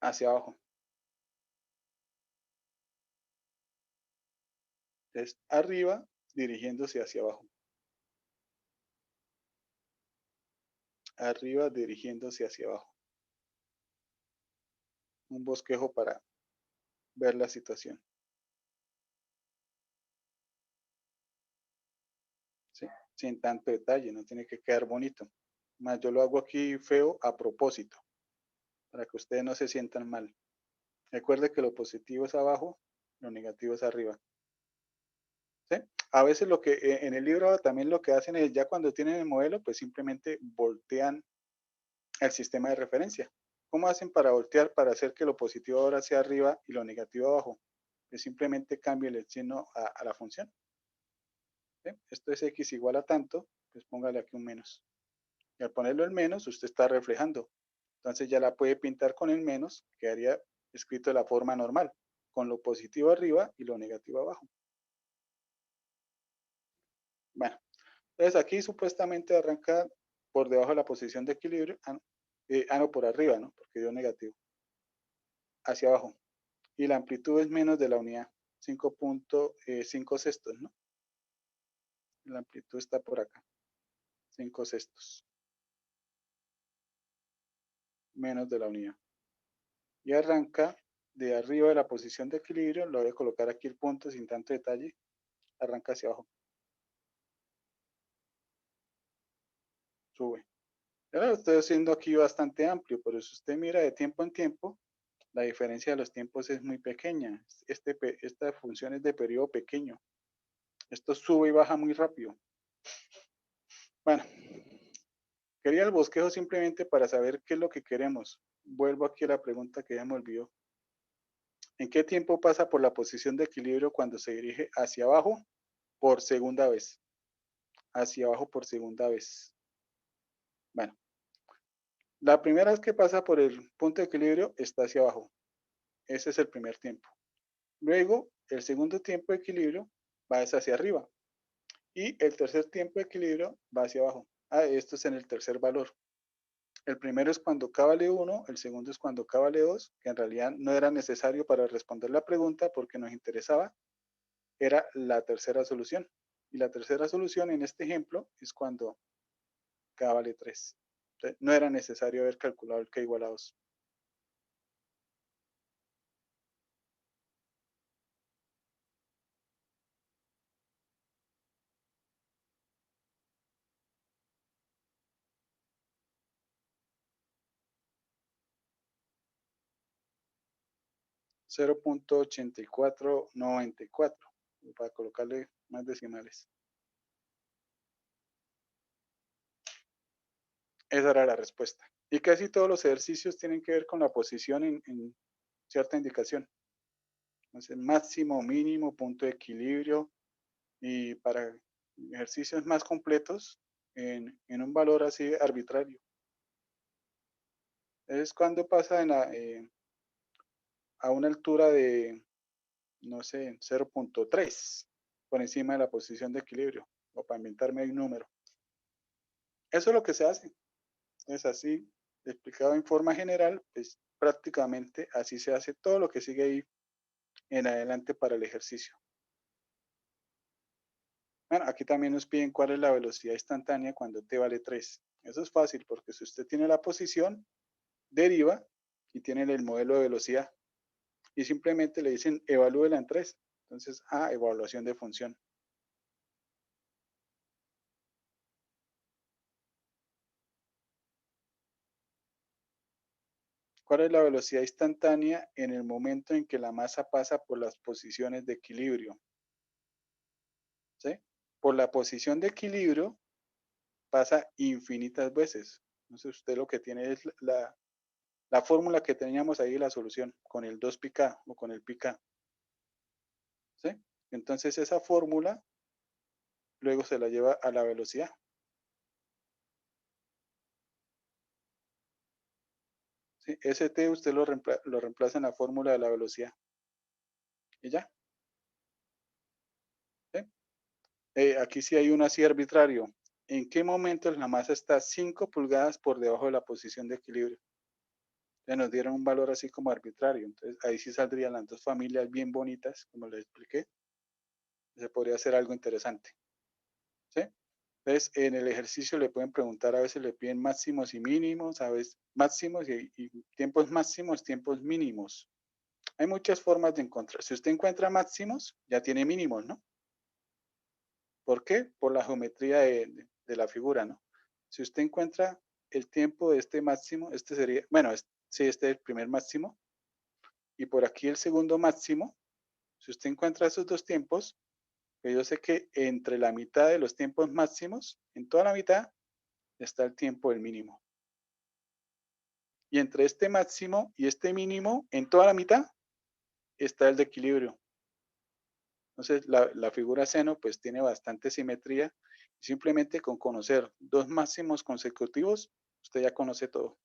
hacia abajo. Entonces, arriba dirigiéndose hacia abajo. Arriba dirigiéndose hacia abajo. Un bosquejo para ver la situación. ¿Sí? Sin tanto detalle, no tiene que quedar bonito. Más yo lo hago aquí feo a propósito, para que ustedes no se sientan mal. Recuerde que lo positivo es abajo, lo negativo es arriba. ¿sí? A veces lo que en el libro también lo que hacen es ya cuando tienen el modelo, pues simplemente voltean el sistema de referencia. ¿Cómo hacen para voltear, para hacer que lo positivo ahora sea arriba y lo negativo abajo? Pues simplemente cambien el signo a la función. ¿Sí? Esto es x igual a tanto, pues póngale aquí un menos. Y al ponerlo el menos, usted está reflejando. Entonces ya la puede pintar con el menos, quedaría escrito de la forma normal, con lo positivo arriba y lo negativo abajo. Bueno, entonces aquí supuestamente arranca por debajo de la posición de equilibrio, no, por arriba, ¿no? Porque dio negativo, hacia abajo. Y la amplitud es menos de la unidad, 5.5 sextos, ¿no? La amplitud está por acá, 5 sextos, menos de la unidad. Y arranca de arriba de la posición de equilibrio, lo voy a colocar aquí el punto sin tanto detalle, arranca hacia abajo, sube. Ahora lo estoy haciendo aquí bastante amplio, pero si usted mira de tiempo en tiempo, la diferencia de los tiempos es muy pequeña. Esta función es de periodo pequeño. Esto sube y baja muy rápido. Bueno, quería el bosquejo simplemente para saber qué es lo que queremos. Vuelvo aquí a la pregunta que ya me olvidó. ¿En qué tiempo pasa por la posición de equilibrio cuando se dirige hacia abajo por segunda vez? Hacia abajo por segunda vez. Bueno, la primera vez que pasa por el punto de equilibrio está hacia abajo. Ese es el primer tiempo. Luego, el segundo tiempo de equilibrio va hacia arriba. Y el tercer tiempo de equilibrio va hacia abajo. Esto es en el tercer valor. El primero es cuando k vale 1, el segundo es cuando k vale 2, que en realidad no era necesario para responder la pregunta porque nos interesaba, era la tercera solución. Y la tercera solución en este ejemplo es cuando k vale 3. Entonces, no era necesario haber calculado el k igual a 2. 0.8494 para colocarle más decimales. Esa era la respuesta. Y casi todos los ejercicios tienen que ver con la posición en cierta indicación. Entonces, máximo, mínimo, punto de equilibrio. Y para ejercicios más completos, en un valor así arbitrario. Es cuando pasa a una altura de, no sé, 0.3 por encima de la posición de equilibrio, o para inventarme un número. Eso es lo que se hace. Es así, explicado en forma general, pues prácticamente así se hace todo lo que sigue ahí en adelante para el ejercicio. Bueno, aquí también nos piden cuál es la velocidad instantánea cuando t vale 3. Eso es fácil porque si usted tiene la posición, deriva y tiene el modelo de velocidad. Y simplemente le dicen evalúela en 3. Entonces, evaluación de función. ¿Cuál es la velocidad instantánea en el momento en que la masa pasa por las posiciones de equilibrio? ¿Sí? Por la posición de equilibrio pasa infinitas veces. Entonces usted lo que tiene es la fórmula que teníamos ahí, la solución, con el 2 k o con el k. ¿Sí? Entonces esa fórmula luego se la lleva a la velocidad. ¿Sí? St usted lo reemplaza en la fórmula de la velocidad. Y ya. ¿Sí? Aquí sí hay uno así arbitrario. ¿En qué momento la masa está 5 pulgadas por debajo de la posición de equilibrio? Nos dieron un valor así como arbitrario. Entonces ahí sí saldrían las dos familias bien bonitas, como les expliqué. Se podría hacer algo interesante. ¿Sí? Entonces en el ejercicio le pueden preguntar, a veces le piden máximos y mínimos, a veces máximos y tiempos máximos, tiempos mínimos. Hay muchas formas de encontrar. Si usted encuentra máximos, ya tiene mínimos, ¿no? ¿Por qué? Por la geometría de la figura, ¿no? Si usted encuentra el tiempo de este máximo, este sería, bueno, sí, este es el primer máximo, y por aquí el segundo máximo, si usted encuentra esos dos tiempos, Pero yo sé que entre la mitad de los tiempos máximos, en toda la mitad, está el tiempo del mínimo. Y entre este máximo y este mínimo, en toda la mitad, está el de equilibrio. Entonces, la figura seno pues tiene bastante simetría. Simplemente con conocer dos máximos consecutivos, usted ya conoce todo.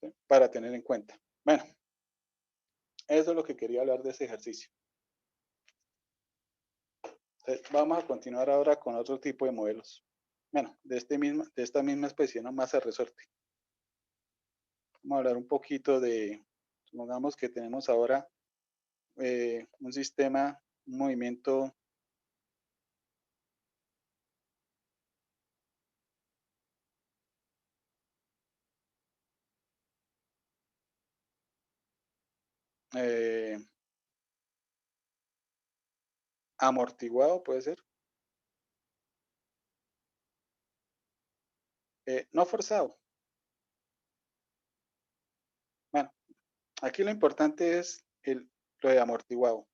¿Sí? Para tener en cuenta. Bueno, eso es lo que quería hablar de ese ejercicio. Entonces, vamos a continuar ahora con otro tipo de modelos. Bueno, de esta misma especie, ¿no? Masa resorte. Vamos a hablar un poquito de, supongamos que tenemos ahora un sistema, un movimiento eh, amortiguado, puede ser, no forzado. Bueno, aquí lo importante es lo de amortiguado.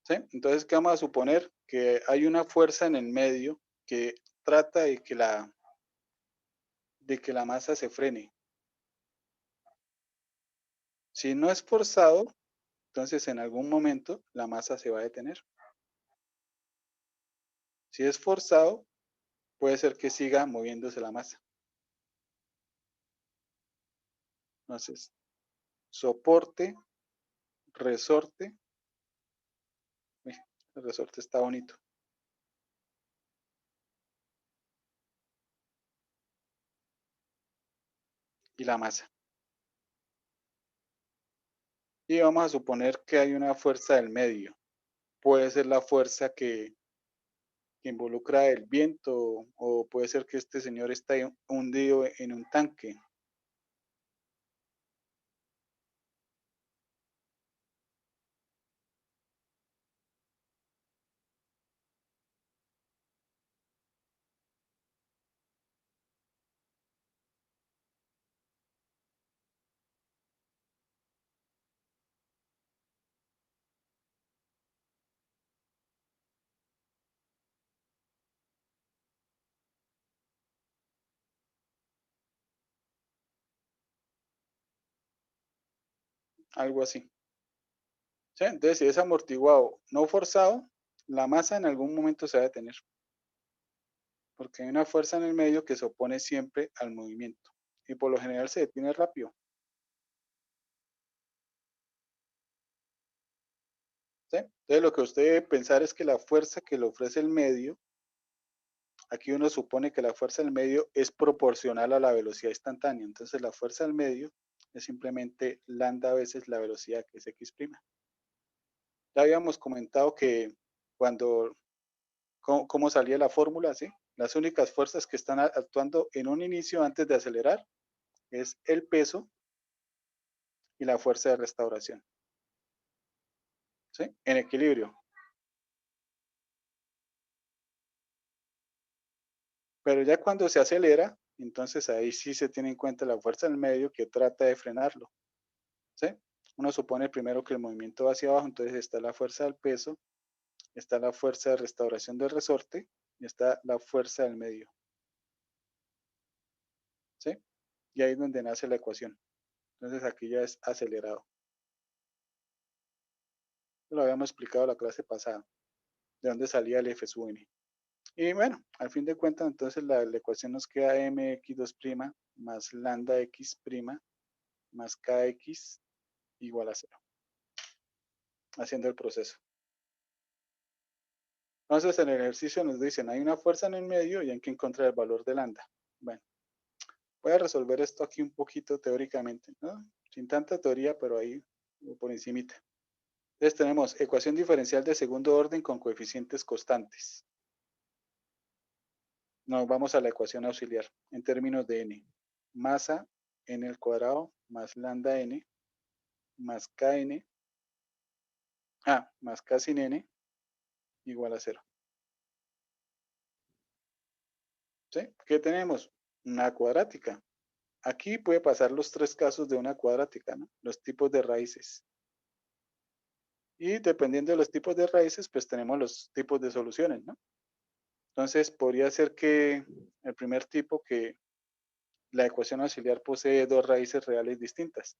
¿Sí? Entonces, ¿qué vamos a suponer? Que hay una fuerza en el medio que trata de que la masa se frene. Si no es forzado, entonces en algún momento la masa se va a detener. Si es forzado, puede ser que siga moviéndose la masa. Entonces, soporte, resorte. El resorte está bonito. Y la masa. Y vamos a suponer que hay una fuerza del medio. Puede ser la fuerza que involucra el viento o puede ser que este señor está hundido en un tanque. Algo así. ¿Sí? Entonces, si es amortiguado, no forzado, la masa en algún momento se va a detener. Porque hay una fuerza en el medio que se opone siempre al movimiento. Y por lo general se detiene rápido. ¿Sí? Entonces, lo que usted debe pensar es que la fuerza que le ofrece el medio, aquí uno supone que la fuerza del medio es proporcional a la velocidad instantánea. Entonces, la fuerza del medio es simplemente lambda veces la velocidad que es x'. Ya habíamos comentado que cuando, cómo salía la fórmula, ¿sí? Las únicas fuerzas que están actuando en un inicio antes de acelerar es el peso y la fuerza de restauración, ¿sí? En equilibrio. Pero ya cuando se acelera, entonces ahí sí se tiene en cuenta la fuerza del medio que trata de frenarlo, ¿sí? Uno supone primero que el movimiento va hacia abajo, entonces está la fuerza del peso, está la fuerza de restauración del resorte y está la fuerza del medio, ¿sí? Y ahí es donde nace la ecuación. Entonces aquí ya es acelerado. Lo habíamos explicado la clase pasada, de dónde salía el F sub m. Y bueno, al fin de cuentas, entonces la ecuación nos queda mx2' más lambda x' más kx igual a 0, haciendo el proceso. Entonces, en el ejercicio nos dicen, hay una fuerza en el medio y hay que encontrar el valor de lambda. Bueno, voy a resolver esto aquí un poquito teóricamente, ¿no? Sin tanta teoría, pero ahí por encimita. Entonces tenemos ecuación diferencial de segundo orden con coeficientes constantes. Nos vamos a la ecuación auxiliar en términos de n. Masa n al cuadrado más lambda n más kn, más k sin n igual a 0. ¿Sí? ¿Qué tenemos? Una cuadrática. aquí puede pasar los tres casos de una cuadrática, ¿no? Los tipos de raíces. Y dependiendo de los tipos de raíces, pues tenemos los tipos de soluciones, ¿no? Entonces, podría ser que el primer tipo, que la ecuación auxiliar posee dos raíces reales distintas.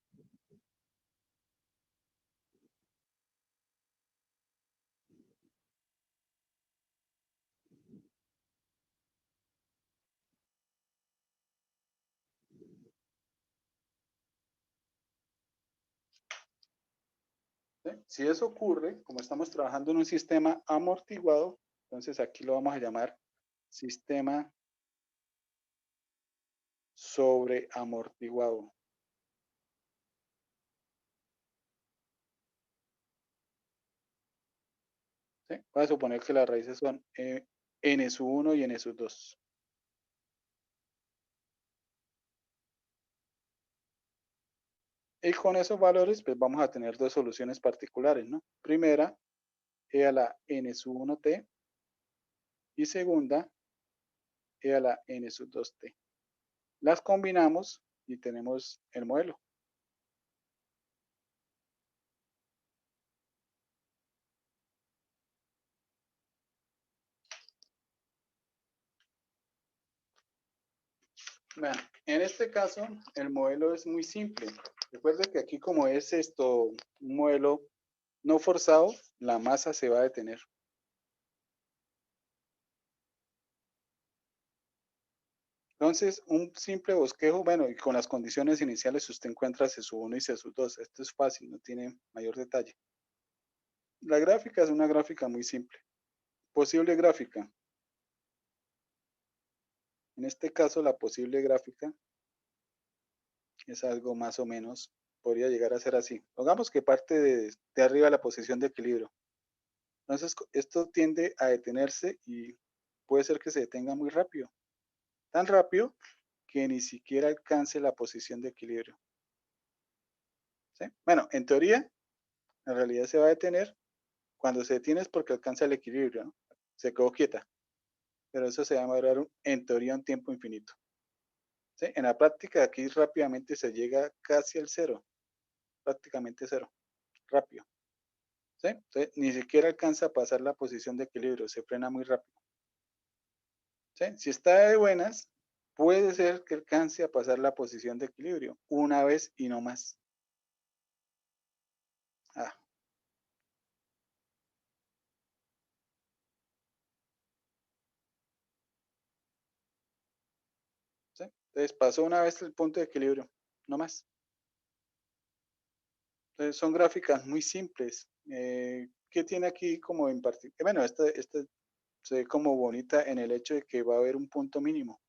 ¿Sí? Si eso ocurre, como estamos trabajando en un sistema amortiguado, entonces aquí lo vamos a llamar sistema sobreamortiguado. ¿Sí? Voy a suponer que las raíces son n sub 1 y n sub 2. Y con esos valores, pues vamos a tener dos soluciones particulares, ¿no? Primera, e a la n sub 1t, y segunda, e a la n sub 2t. Las combinamos y tenemos el modelo. Bueno, en este caso, el modelo es muy simple. Recuerde que aquí, como es esto un modelo no forzado, la masa se va a detener. Entonces, un simple bosquejo, bueno, y con las condiciones iniciales usted encuentra C sub 1 y C sub 2. Esto es fácil, no tiene mayor detalle. La gráfica es una gráfica muy simple. Posible gráfica. En este caso, la posible gráfica es algo más o menos, podría llegar a ser así. Pongamos que parte de arriba la posición de equilibrio. Entonces, esto tiende a detenerse y puede ser que se detenga muy rápido. Tan rápido que ni siquiera alcance la posición de equilibrio. ¿Sí? Bueno, en teoría, en realidad se va a detener. Cuando se detiene es porque alcanza el equilibrio, ¿no? Se quedó quieta. Pero eso se llama durar, en teoría, un tiempo infinito. ¿Sí? En la práctica, aquí rápidamente se llega casi al cero. Prácticamente cero. Rápido. ¿Sí? Entonces, ni siquiera alcanza a pasar la posición de equilibrio. Se frena muy rápido. ¿Sí? Si está de buenas, puede ser que alcance a pasar la posición de equilibrio una vez y no más. Ah, ¿sí? Entonces pasó una vez el punto de equilibrio, no más. Entonces son gráficas muy simples. ¿Qué tiene aquí como en particular? Bueno, esta se ve como bonita en el hecho de que va a haber un punto mínimo.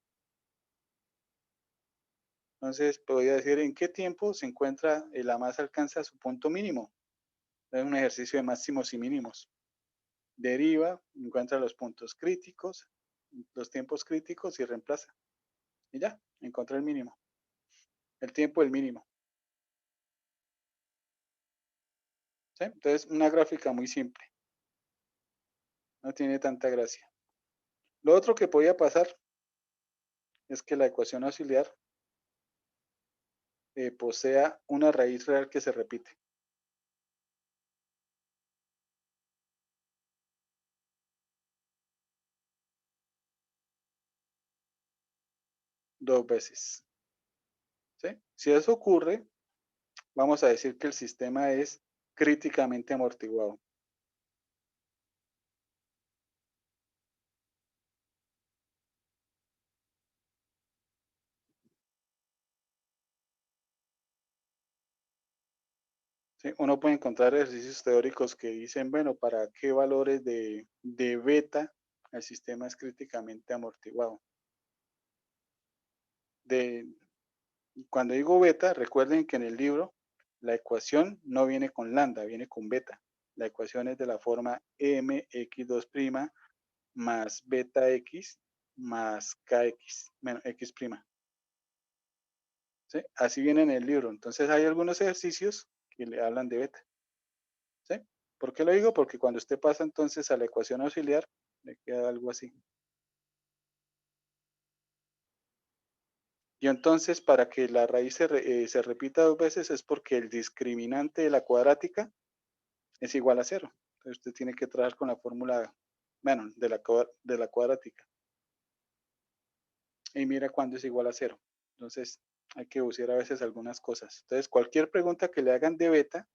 Entonces podría decir en qué tiempo se encuentra, la masa alcanza su punto mínimo. Es un ejercicio de máximos y mínimos. Deriva, encuentra los puntos críticos, los tiempos críticos y reemplaza. Y ya, encontré el mínimo. El tiempo del mínimo. ¿Sí? Entonces, una gráfica muy simple. No tiene tanta gracia. Lo otro que podía pasar es que la ecuación auxiliar posea una raíz real que se repite. Dos veces. ¿Sí? Si eso ocurre, vamos a decir que el sistema es críticamente amortiguado. ¿Sí? Uno puede encontrar ejercicios teóricos que dicen, bueno, ¿para qué valores de beta el sistema es críticamente amortiguado? De, Cuando digo beta, recuerden que en el libro la ecuación no viene con lambda, viene con beta. La ecuación es de la forma mx2' más beta x más kx menos x'. ¿Sí? Así viene en el libro. Entonces hay algunos ejercicios que le hablan de beta. ¿Sí? ¿Por qué lo digo? Porque cuando usted pasa entonces a la ecuación auxiliar, le queda algo así. Y entonces, para que la raíz se repita 2 veces es porque el discriminante de la cuadrática es igual a cero. Entonces, usted tiene que trabajar con la fórmula, bueno, de la cuadrática. Y mira cuándo es igual a cero. Entonces, hay que buscar a veces algunas cosas. Entonces, cualquier pregunta que le hagan de beta,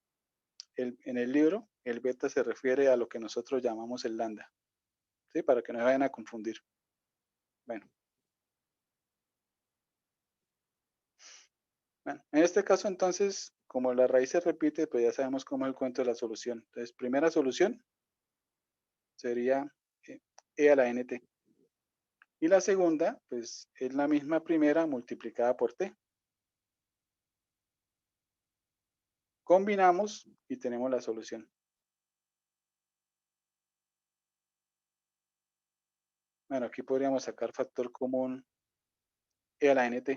en el libro, el beta se refiere a lo que nosotros llamamos el lambda, ¿sí? Para que no se vayan a confundir. Bueno, en este caso entonces, como la raíz se repite, pues ya sabemos cómo es el cuento de la solución. Entonces, primera solución sería e a la nt. Y la segunda, pues es la misma primera multiplicada por t. Combinamos y tenemos la solución. Bueno, aquí podríamos sacar factor común e a la nt.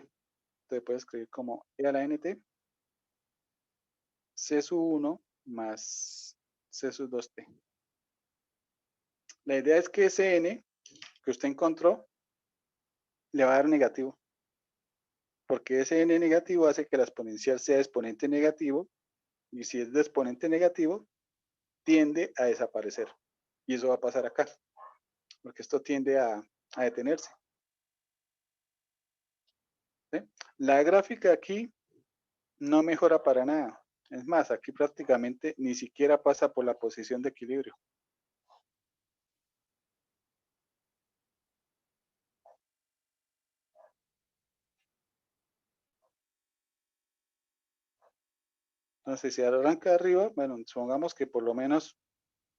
Entonces puede escribir como e a la nt, c sub 1 más c sub 2t. La idea es que ese n que usted encontró le va a dar negativo, porque ese n negativo hace que la exponencial sea exponente negativo, y si es de exponente negativo, tiende a desaparecer. Y eso va a pasar acá, porque esto tiende a detenerse. ¿Sí? La gráfica aquí no mejora para nada. Es más, aquí prácticamente ni siquiera pasa por la posición de equilibrio. Entonces, si arranca arriba, bueno, supongamos que por lo menos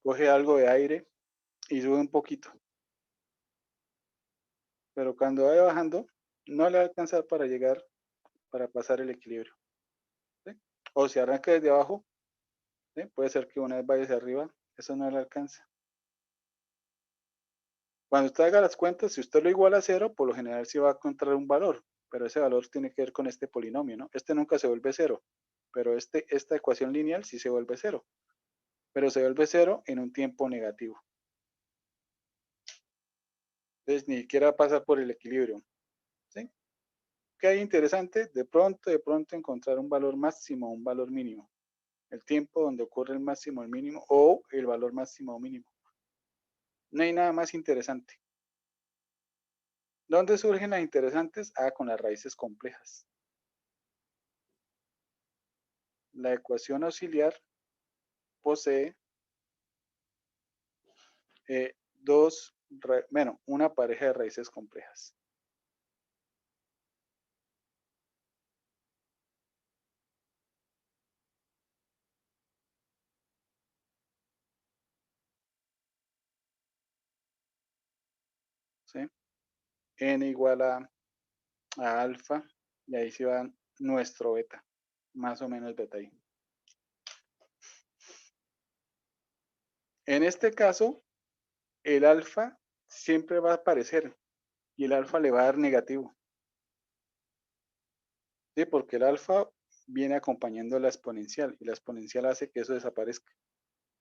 coge algo de aire y sube un poquito. Pero cuando vaya bajando, no le va a alcanzar para llegar, para pasar el equilibrio. ¿Sí? O si arranca desde abajo, ¿sí? Puede ser que una vez vaya hacia arriba, eso no le alcanza. Cuando usted haga las cuentas, si usted lo iguala a cero, por lo general sí va a encontrar un valor, pero ese valor tiene que ver con este polinomio, ¿no? Este nunca se vuelve cero, pero esta ecuación lineal sí se vuelve cero, pero se vuelve cero en un tiempo negativo. Entonces ni siquiera pasa por el equilibrio. ¿Sí? ¿Qué hay interesante? De pronto encontrar un valor máximo o un valor mínimo. El tiempo donde ocurre el máximo o el mínimo, o el valor máximo o mínimo. No hay nada más interesante. ¿Dónde surgen las interesantes? Con las raíces complejas. La ecuación auxiliar posee una pareja de raíces complejas. ¿Sí? N igual a alfa, y ahí se va nuestro beta, más o menos beta i. En este caso, el alfa siempre va a aparecer y el alfa le va a dar negativo. ¿Sí? Porque el alfa viene acompañando la exponencial y la exponencial hace que eso desaparezca.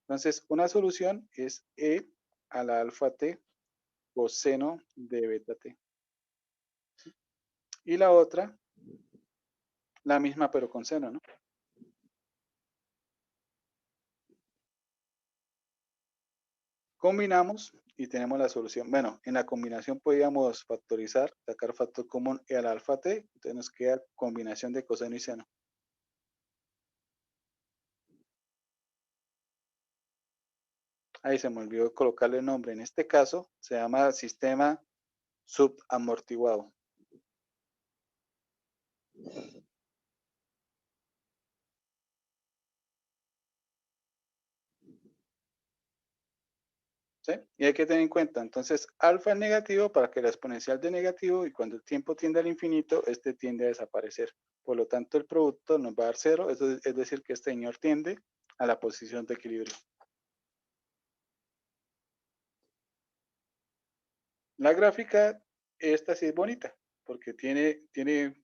Entonces, una solución es e a la alfa t coseno de beta t. Y la otra, la misma pero con seno, ¿no? Combinamos y tenemos la solución. Bueno, en la combinación podíamos factorizar, sacar factor común e a la alfa t, entonces nos queda combinación de coseno y seno. Ahí se me olvidó colocarle el nombre. En este caso se llama sistema subamortiguado. ¿Sí? Y hay que tener en cuenta, entonces, alfa es negativo para que la exponencial de negativo, y cuando el tiempo tiende al infinito, este tiende a desaparecer. Por lo tanto, el producto nos va a dar cero, es decir, que este señor tiende a la posición de equilibrio. La gráfica, esta sí es bonita, porque tiene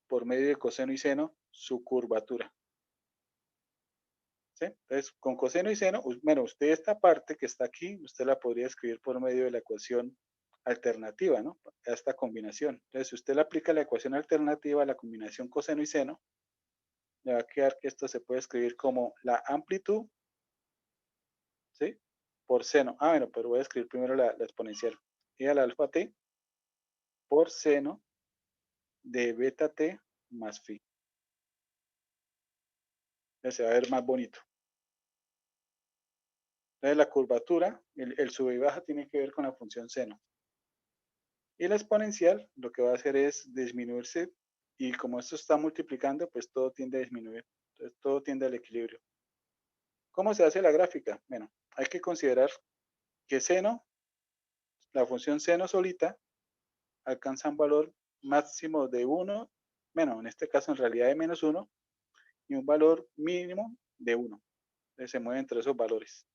por medio de coseno y seno su curvatura. ¿Sí? Entonces, con coseno y seno, bueno, usted esta parte que está aquí, usted la podría escribir por medio de la ecuación alternativa, ¿no? A esta combinación. Entonces, si usted le aplica la ecuación alternativa a la combinación coseno y seno, le va a quedar que esto se puede escribir como la amplitud, ¿sí? Por seno. Ah, bueno, pero voy a escribir primero la exponencial. Y al alfa t por seno de beta t más phi. Ya se va a ver más bonito. Entonces la curvatura, el sube y baja tiene que ver con la función seno. Y la exponencial lo que va a hacer es disminuirse y como esto está multiplicando, pues todo tiende a disminuir. Entonces todo tiende al equilibrio. ¿Cómo se hace la gráfica? Bueno, hay que considerar que seno, la función seno solita, alcanza un valor máximo de 1, bueno, en este caso en realidad de menos 1, y un valor mínimo de 1. Entonces se mueve entre esos valores.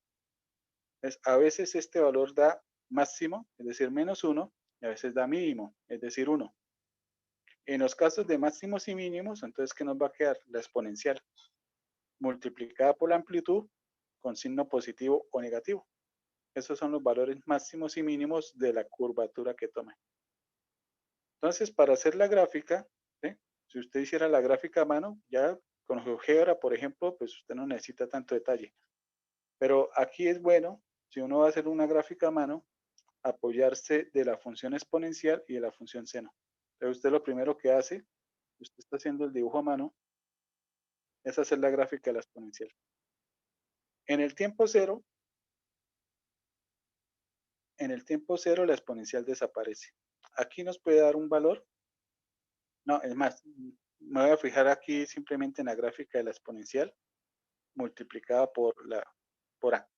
Entonces, a veces este valor da máximo, es decir, menos 1, y a veces da mínimo, es decir, 1. En los casos de máximos y mínimos, entonces, ¿qué nos va a quedar? La exponencial, multiplicada por la amplitud con signo positivo o negativo. Esos son los valores máximos y mínimos de la curvatura que tome. Entonces, para hacer la gráfica, ¿sí? Si usted hiciera la gráfica a mano, ya con GeoGebra, por ejemplo, pues usted no necesita tanto detalle. Pero aquí es bueno, si uno va a hacer una gráfica a mano, apoyarse de la función exponencial y de la función seno. Entonces usted lo primero que hace, usted está haciendo el dibujo a mano, es hacer la gráfica de la exponencial. En el tiempo cero la exponencial desaparece. Aquí nos puede dar un valor. No, es más, me voy a fijar aquí simplemente en la gráfica de la exponencial multiplicada por A.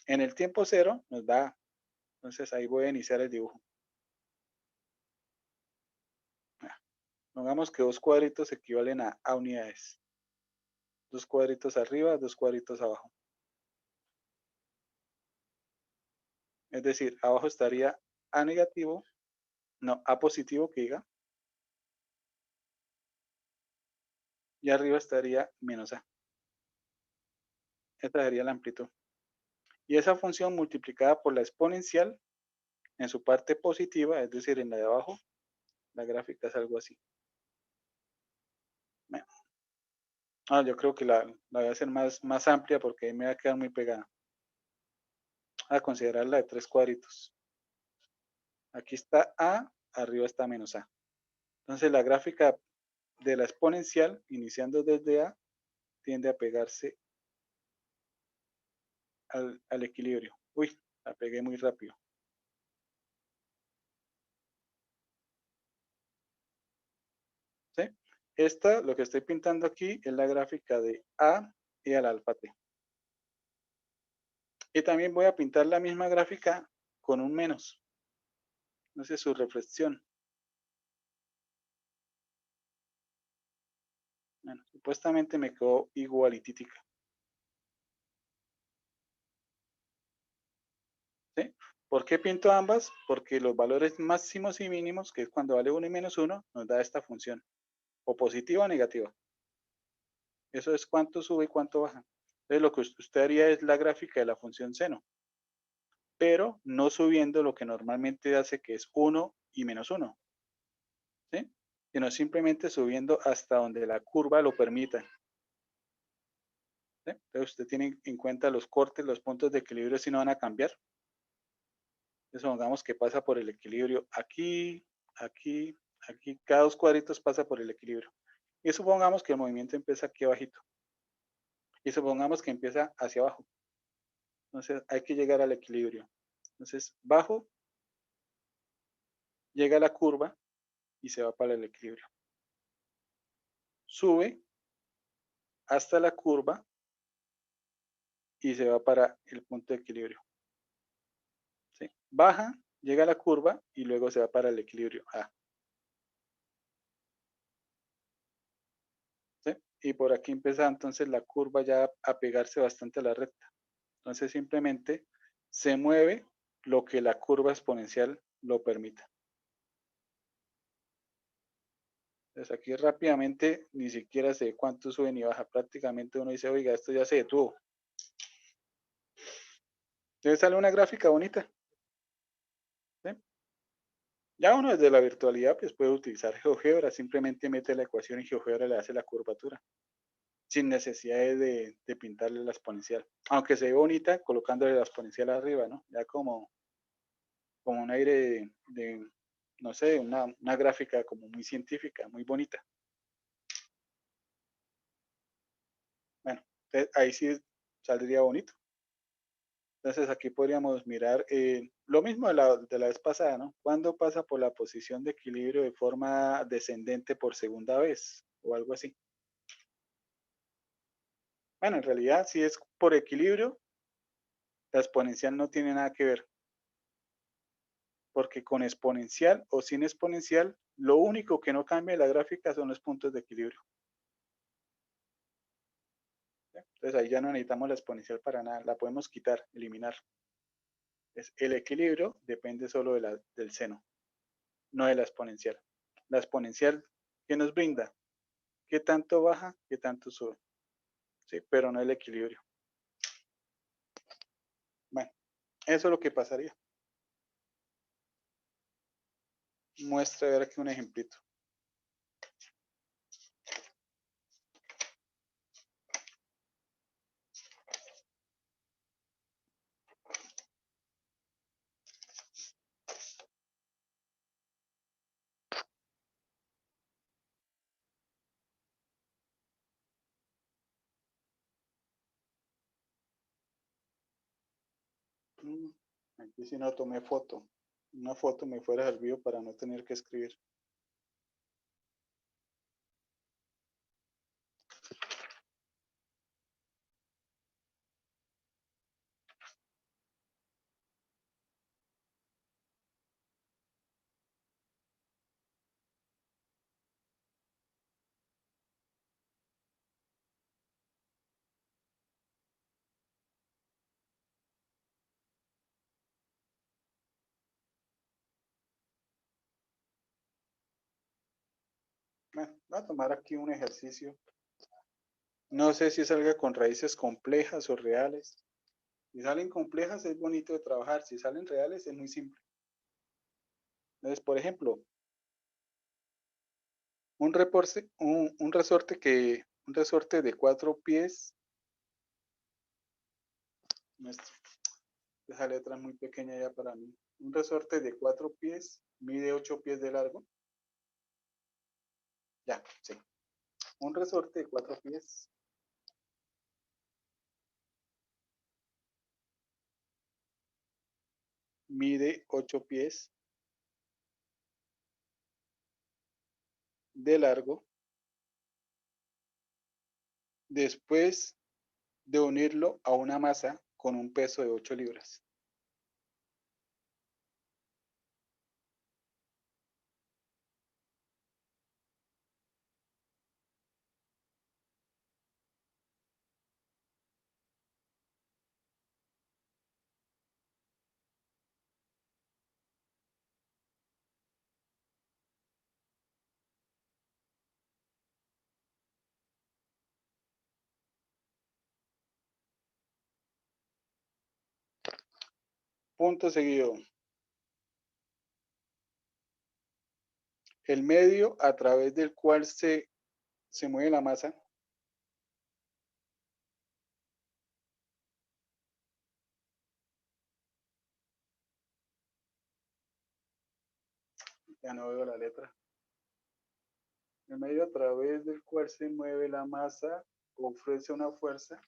En el tiempo cero nos da, entonces ahí voy a iniciar el dibujo. Pongamos que 2 cuadritos equivalen a unidades. 2 cuadritos arriba, 2 cuadritos abajo. Es decir, abajo estaría A negativo, no, A positivo que diga, y arriba estaría menos A. Esta sería la amplitud. Y esa función multiplicada por la exponencial en su parte positiva, es decir, en la de abajo, la gráfica es algo así. Yo creo que la voy a hacer más amplia porque ahí me va a quedar muy pegada. A considerarla de 3 cuadritos. Aquí está A, arriba está menos A. Entonces la gráfica de la exponencial, iniciando desde A, tiende a pegarse al equilibrio. Uy, la pegué muy rápido. ¿Sí? Esta, lo que estoy pintando aquí, es la gráfica de A y al alfa T. Y también voy a pintar la misma gráfica con un menos. Entonces su reflexión. Bueno, supuestamente me quedó igualitítica. ¿Sí? ¿Por qué pinto ambas? Porque los valores máximos y mínimos, que es cuando vale 1 y menos 1, nos da esta función. O positiva o negativa. Eso es cuánto sube y cuánto baja. Entonces lo que usted haría es la gráfica de la función seno, pero no subiendo lo que normalmente hace, que es 1 y menos 1, ¿sí? Sino simplemente subiendo hasta donde la curva lo permita. ¿Sí? Entonces usted tiene en cuenta los cortes, los puntos de equilibrio si no van a cambiar. Entonces supongamos que pasa por el equilibrio aquí, aquí, aquí, cada 2 cuadritos pasa por el equilibrio. Y supongamos que el movimiento empieza aquí abajito. Y supongamos que empieza hacia abajo. Entonces hay que llegar al equilibrio. Entonces bajo, llega a la curva y se va para el equilibrio. Sube hasta la curva y se va para el punto de equilibrio. ¿Sí? Baja, llega a la curva y luego se va para el equilibrio A. ¿Sí? Y por aquí empieza entonces la curva ya a pegarse bastante a la recta. Entonces simplemente se mueve lo que la curva exponencial lo permita. Entonces aquí rápidamente ni siquiera sé cuánto sube ni baja. Prácticamente uno dice, oiga, esto ya se detuvo. Entonces sale una gráfica bonita. ¿Sí? Ya uno desde la virtualidad pues puede utilizar GeoGebra, simplemente mete la ecuación y GeoGebra le hace la curvatura, sin necesidad de pintarle la exponencial. Aunque se ve bonita colocándole la exponencial arriba, ¿no? Ya como un aire no sé, una gráfica como muy científica, muy bonita. Bueno, ahí sí saldría bonito. Entonces aquí podríamos mirar lo mismo de la vez pasada, ¿no? ¿Cuándo pasa por la posición de equilibrio de forma descendente por segunda vez? O algo así. Bueno, en realidad si es por equilibrio, la exponencial no tiene nada que ver, porque con exponencial o sin exponencial, lo único que no cambia en la gráfica son los puntos de equilibrio. ¿Ya? Entonces ahí ya no necesitamos la exponencial para nada, la podemos quitar, eliminar. El equilibrio depende solo del seno, no de la exponencial. La exponencial, ¿qué nos brinda? ¿Qué tanto baja? ¿Qué tanto sube? ¿Sí? Pero no el equilibrio. Bueno, eso es lo que pasaría. Muestra a ver aquí un ejemplito. Aquí si no tomé foto. Una foto me fuera servido para no tener que escribir. Bueno, voy a tomar aquí un ejercicio. No sé si salga con raíces complejas o reales. Si salen complejas es bonito de trabajar. Si salen reales es muy simple. Entonces, por ejemplo, un resorte de 4 pies. Esa letra es muy pequeña ya para mí. Un resorte de 4 pies mide 8 pies de largo. Ya, sí. Un resorte de 4 pies mide 8 pies de largo después de unirlo a una masa con un peso de 8 libras. Punto seguido. El medio a través del cual se mueve la masa ya no veo la letra. El medio a través del cual se mueve la masa ofrece una fuerza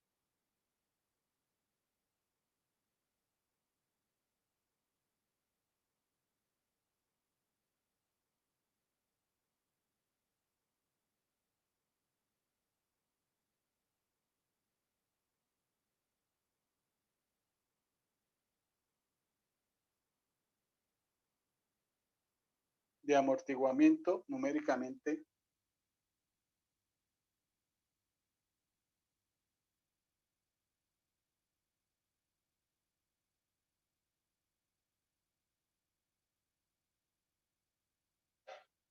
de amortiguamiento numéricamente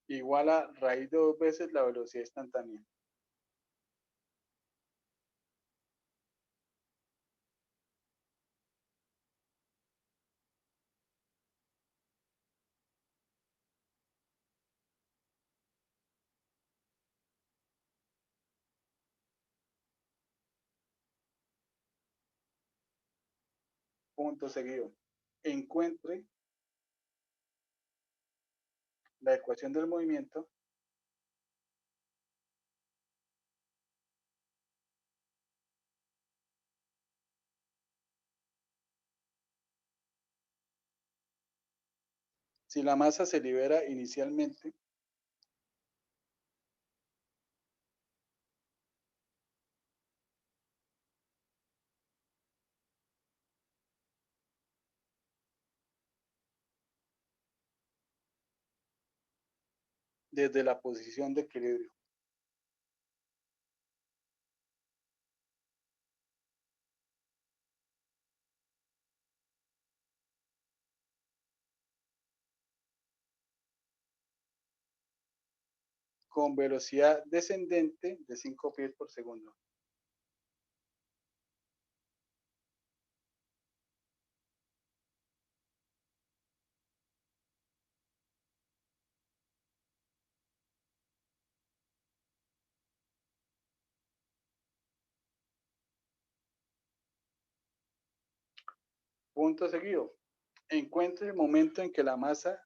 igual a raíz de 2 veces la velocidad instantánea. punto seguido. Encuentre la ecuación del movimiento si la masa se libera inicialmente desde la posición de equilibrio. Con velocidad descendente de 5 pies por segundo. Punto seguido. Encuentre el momento en que la masa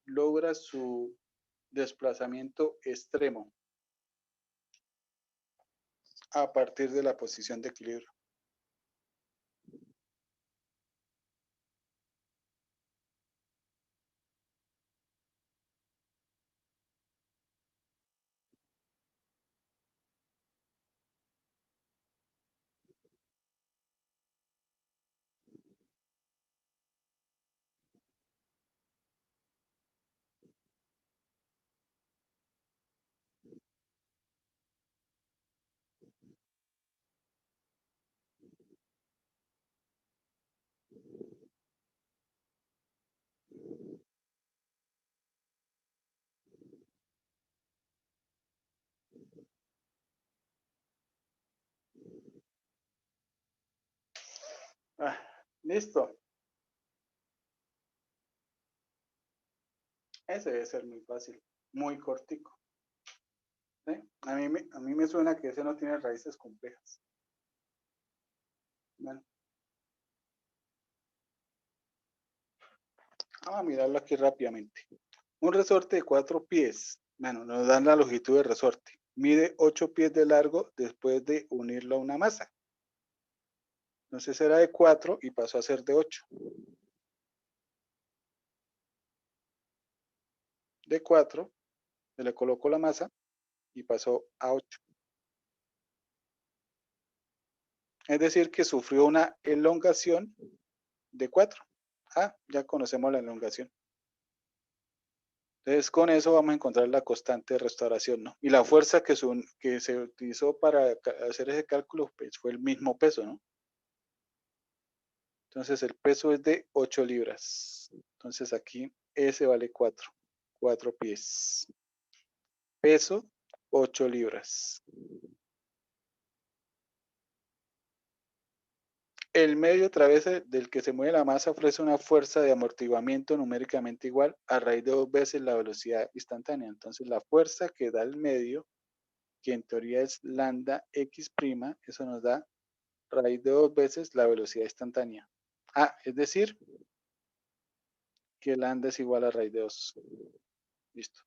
logra su desplazamiento extremo a partir de la posición de equilibrio. Ah, listo. Ese debe ser muy fácil, muy cortico. ¿Sí? A mí me suena que ese no tiene raíces complejas. Bueno, vamos a mirarlo aquí rápidamente. Un resorte de 4 pies. Bueno, nos dan la longitud del resorte. Mide 8 pies de largo después de unirlo a una masa. Entonces era de 4 y pasó a ser de 8. De 4, se le colocó la masa y pasó a 8. Es decir, que sufrió una elongación de 4. Ah, ya conocemos la elongación. Entonces, con eso vamos a encontrar la constante de restauración, ¿no? Y la fuerza que se utilizó para hacer ese cálculo, pues fue el mismo peso, ¿no? Entonces, el peso es de 8 libras. Entonces, aquí S vale 4. 4 pies. Peso, 8 libras. El medio a través del que se mueve la masa ofrece una fuerza de amortiguamiento numéricamente igual a raíz de 2 veces la velocidad instantánea. Entonces, la fuerza que da el medio, que en teoría es lambda x', eso nos da raíz de 2 veces la velocidad instantánea. Ah, es decir, que lambda es igual a raíz de 2. Listo.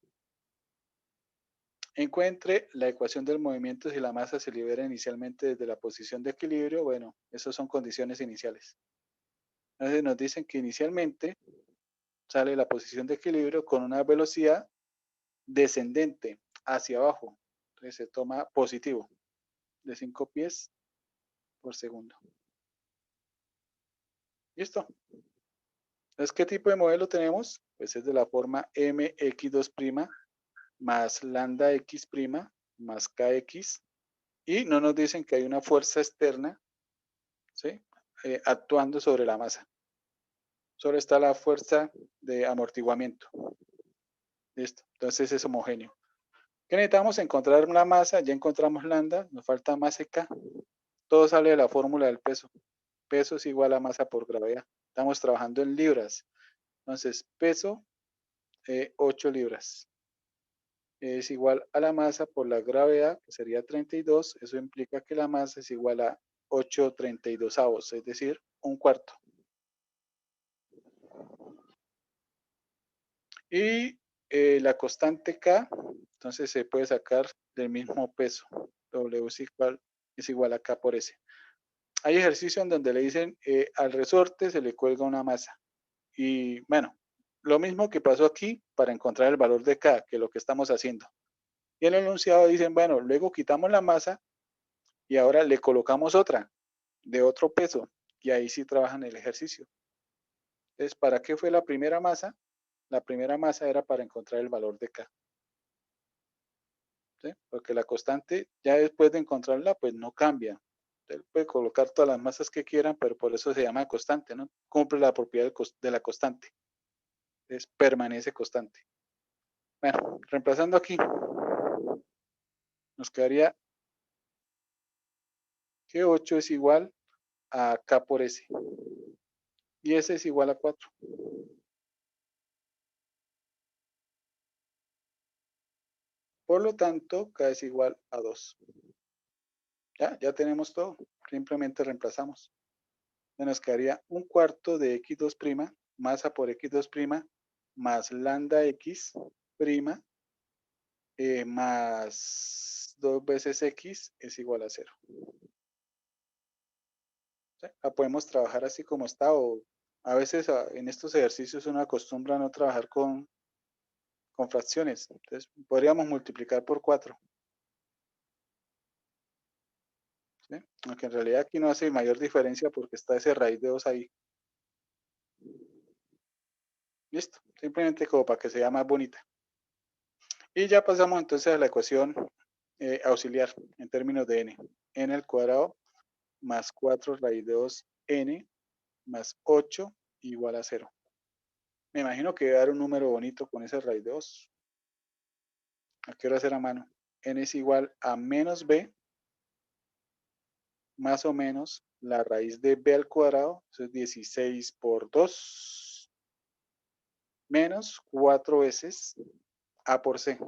Encuentre la ecuación del movimiento si la masa se libera inicialmente desde la posición de equilibrio. Bueno, esas son condiciones iniciales. Entonces nos dicen que inicialmente sale la posición de equilibrio con una velocidad descendente hacia abajo. Entonces se toma positivo de 5 pies por segundo. ¿Listo? Entonces, ¿qué tipo de modelo tenemos? Pues es de la forma mx2' más lambda x' más kx. Y no nos dicen que hay una fuerza externa, ¿sí? Actuando sobre la masa. Solo está la fuerza de amortiguamiento. Listo. Entonces es homogéneo. ¿Qué necesitamos? Encontrar una masa. Ya encontramos lambda. Nos falta masa K. Todo sale de la fórmula del peso. Peso es igual a masa por gravedad. Estamos trabajando en libras. Entonces, peso, 8 libras. Es igual a la masa por la gravedad, que sería 32. Eso implica que la masa es igual a 8/32, es decir, un cuarto. Y la constante K, entonces se puede sacar del mismo peso. W es igual a K por S. Hay ejercicios en donde le dicen al resorte se le cuelga una masa. Y bueno, lo mismo que pasó aquí para encontrar el valor de K, que es lo que estamos haciendo. Y en el enunciado dicen, bueno, luego quitamos la masa y ahora le colocamos otra de otro peso. Y ahí sí trabajan el ejercicio. Entonces, ¿para qué fue la primera masa? La primera masa era para encontrar el valor de K. ¿Sí? Porque la constante, ya después de encontrarla, pues no cambia. Usted puede colocar todas las masas que quieran, pero por eso se llama constante, ¿no? Cumple la propiedad de la constante. Entonces, permanece constante. Bueno, reemplazando aquí, nos quedaría que 8 es igual a K por S. Y S es igual a 4. Por lo tanto, K es igual a 2. Ya tenemos todo. Simplemente reemplazamos. Nos quedaría un cuarto de x2' masa por x2' más lambda x prima más 2 veces x es igual a 0. ¿Sí? La podemos trabajar así como está o a veces en estos ejercicios uno acostumbra a no trabajar con fracciones. Entonces podríamos multiplicar por 4. ¿Sí? Aunque en realidad aquí no hace mayor diferencia porque está ese raíz de 2 ahí. Listo. Simplemente como para que sea más bonita. Y ya pasamos entonces a la ecuación auxiliar en términos de n. N al cuadrado más 4 raíz de 2n más 8 igual a 0. Me imagino que va a dar un número bonito con esa raíz de 2. ¿A qué hora hacer a mano? N es igual a menos b más o menos la raíz de b al cuadrado, eso es 16 por 2, menos 4 veces a por c,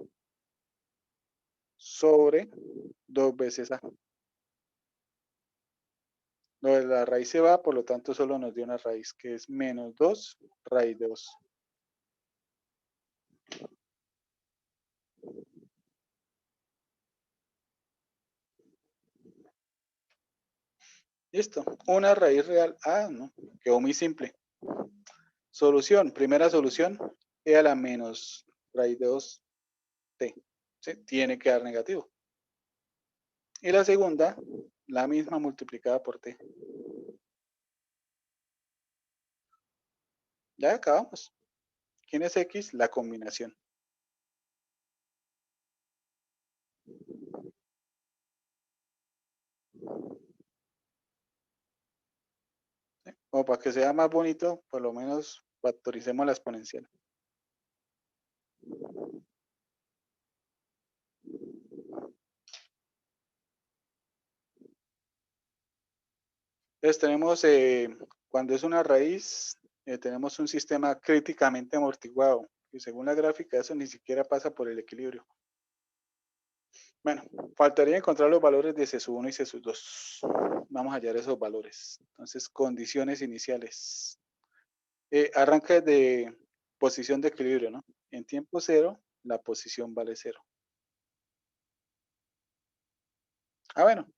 sobre 2 veces a. Lo de la raíz se va, por lo tanto solo nos dio una raíz que es menos 2 raíz de 2. Listo. Una raíz real. No. Quedó muy simple. Solución. Primera solución. E a la menos raíz de 2t. ¿Sí? Tiene que dar negativo. Y la segunda, la misma multiplicada por t. Ya acabamos. ¿Quién es x? La combinación. ¿Sí? Como para que sea más bonito, por lo menos factoricemos la exponencial. Entonces tenemos, cuando es una raíz, tenemos un sistema críticamente amortiguado. Y según la gráfica, eso ni siquiera pasa por el equilibrio. Bueno, faltaría encontrar los valores de C1 y C2. Vamos a hallar esos valores. Entonces, condiciones iniciales. Arranca de posición de equilibrio, ¿no? En tiempo cero, la posición vale 0. Bueno,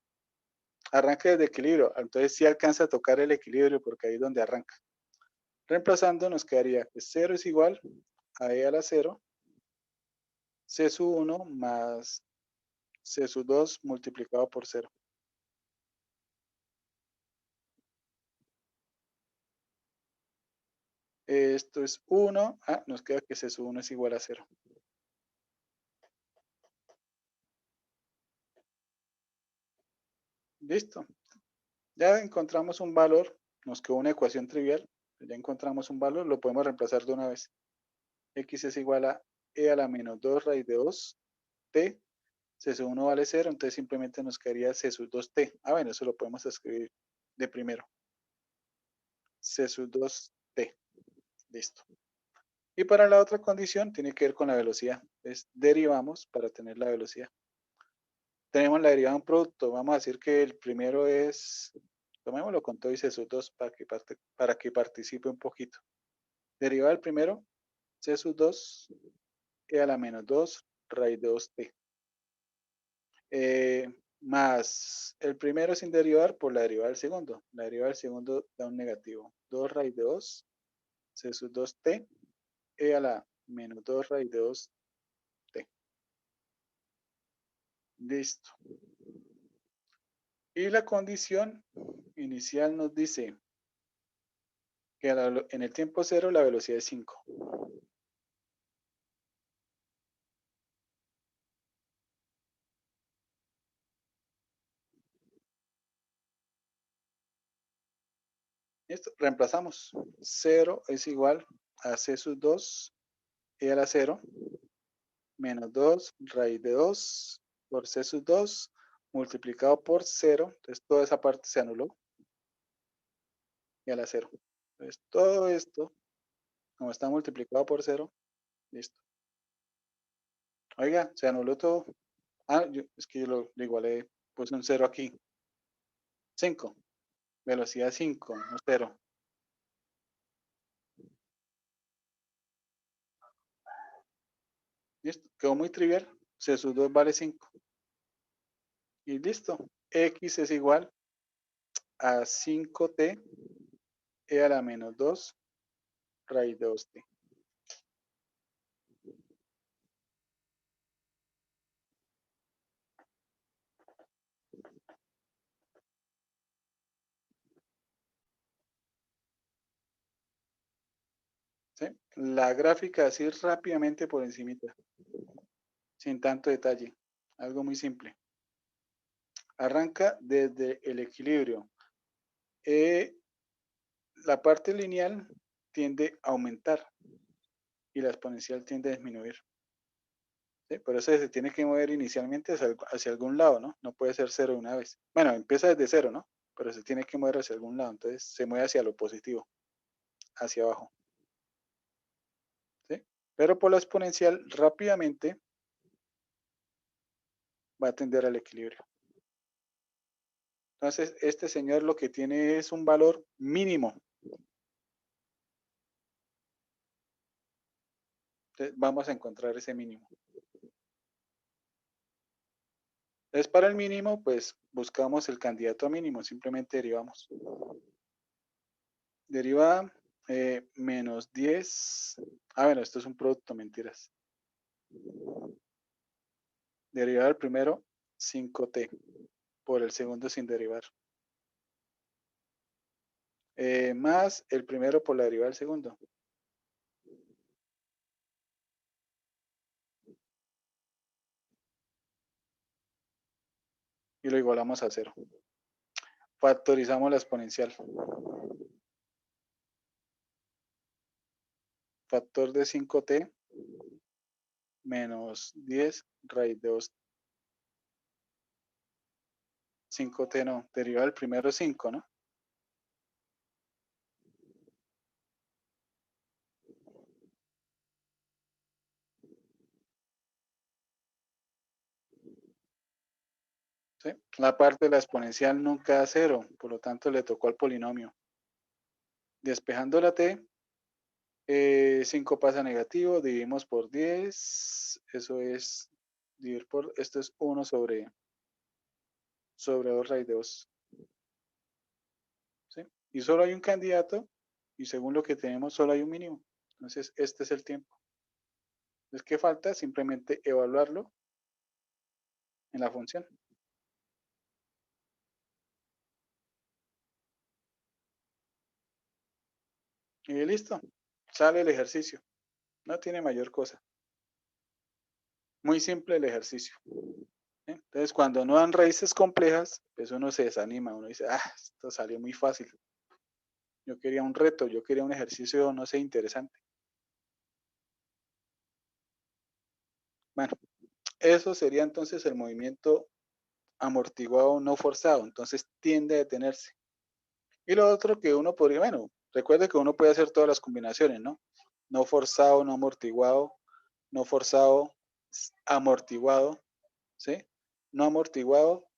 arranca desde equilibrio. Entonces sí alcanza a tocar el equilibrio porque ahí es donde arranca. Reemplazando nos quedaría que 0 es igual a e a la 0, c sub 1 más c sub 2 multiplicado por 0. Esto es 1. Nos queda que c sub 1 es igual a 0. Listo. Ya encontramos un valor. Nos quedó una ecuación trivial. Ya encontramos un valor. Lo podemos reemplazar de una vez. X es igual a e a la menos 2 raíz de 2 t. C sub 1 vale 0. Entonces simplemente nos quedaría c sub 2t. Bueno, eso lo podemos escribir de primero. C sub 2t. Listo. Y para la otra condición tiene que ver con la velocidad. Entonces derivamos para tener la velocidad. Tenemos la derivada de un producto. Vamos a decir que el primero es, tomémoslo con todo y C sub 2 para que participe un poquito. Derivada del primero, C sub 2 e a la menos 2 raíz de 2t. Más el primero sin derivar por la derivada del segundo. La derivada del segundo da un negativo. 2 raíz de 2, C sub 2t, e a la menos 2 raíz de 2t. Listo. Y la condición inicial nos dice que en el tiempo cero la velocidad es 5. Listo, reemplazamos. 0 es igual a C sub 2 e a la 0 menos 2 raíz de 2 por C sub 2 multiplicado por 0. Entonces toda esa parte se anuló y a la 0. Entonces todo esto, como está multiplicado por 0, listo. Oiga, se anuló todo. Es que yo lo igualé, puse un 0 aquí. 5. Velocidad 5, no 0. Listo, quedó muy trivial. C sub 2 vale 5. Y listo. X es igual a 5t e a la menos 2 raíz de 2t. ¿Sí? La gráfica así rápidamente por encimita, sin tanto detalle. Algo muy simple. Arranca desde el equilibrio. La parte lineal tiende a aumentar y la exponencial tiende a disminuir. ¿Sí? Por eso se tiene que mover inicialmente hacia algún lado, ¿no? No puede ser 0 de una vez. Bueno, empieza desde 0, ¿no? Pero se tiene que mover hacia algún lado. Entonces se mueve hacia lo positivo, hacia abajo. ¿Sí? Pero por la exponencial rápidamente va a tender al equilibrio. Entonces, este señor lo que tiene es un valor mínimo. Entonces, vamos a encontrar ese mínimo. Entonces, para el mínimo, pues buscamos el candidato a mínimo, simplemente derivamos. Deriva menos 10. Bueno, esto es un producto, mentiras. Derivar el primero, 5t, por el segundo sin derivar. Más el primero por la derivada del segundo. Y lo igualamos a 0. Factorizamos la exponencial. Factor de 5t menos 10 raíz de 2. 5t no, deriva del primero 5, ¿no? ¿Sí? La parte de la exponencial nunca da 0, por lo tanto le tocó al polinomio. Despejando la t, 5 pasa negativo, dividimos por 10, eso es, dividir por, esto es 1 sobre 2 raíz de 2. ¿Sí? Y solo hay un candidato, y según lo que tenemos, solo hay un mínimo. Entonces, este es el tiempo. Entonces, ¿qué falta? Simplemente evaluarlo en la función. Y listo, sale el ejercicio. No tiene mayor cosa. Muy simple el ejercicio. Entonces, cuando no dan raíces complejas, pues uno se desanima, uno dice, esto salió muy fácil. Yo quería un reto, yo quería un ejercicio, no sé, interesante. Bueno, eso sería entonces el movimiento amortiguado no forzado, entonces tiende a detenerse. Y lo otro que uno podría, bueno, recuerde que uno puede hacer todas las combinaciones, ¿no? No forzado, no amortiguado, no forzado, amortiguado, ¿sí? No amortiguado,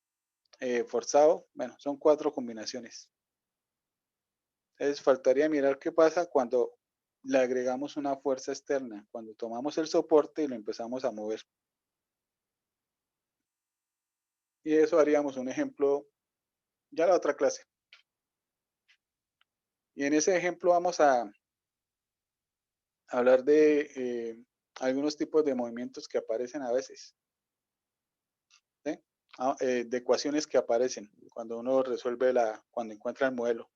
forzado, bueno, son 4 combinaciones. Entonces faltaría mirar qué pasa cuando le agregamos una fuerza externa cuando tomamos el soporte y lo empezamos a mover. Y eso haríamos un ejemplo ya la otra clase. Y en ese ejemplo vamos a hablar de algunos tipos de movimientos que aparecen a veces, ¿sí? De ecuaciones que aparecen cuando uno resuelve cuando encuentra el modelo.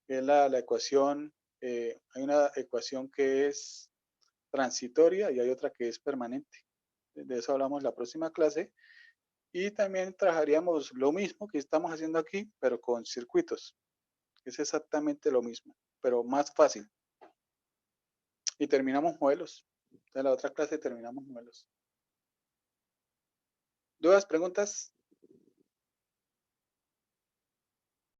Es la ecuación, hay una ecuación que es transitoria y hay otra que es permanente. De eso hablamos la próxima clase. Y también trabajaríamos lo mismo que estamos haciendo aquí, pero con circuitos. Es exactamente lo mismo, pero más fácil. Y terminamos modelos. En la otra clase terminamos modelos. ¿Dudas, preguntas?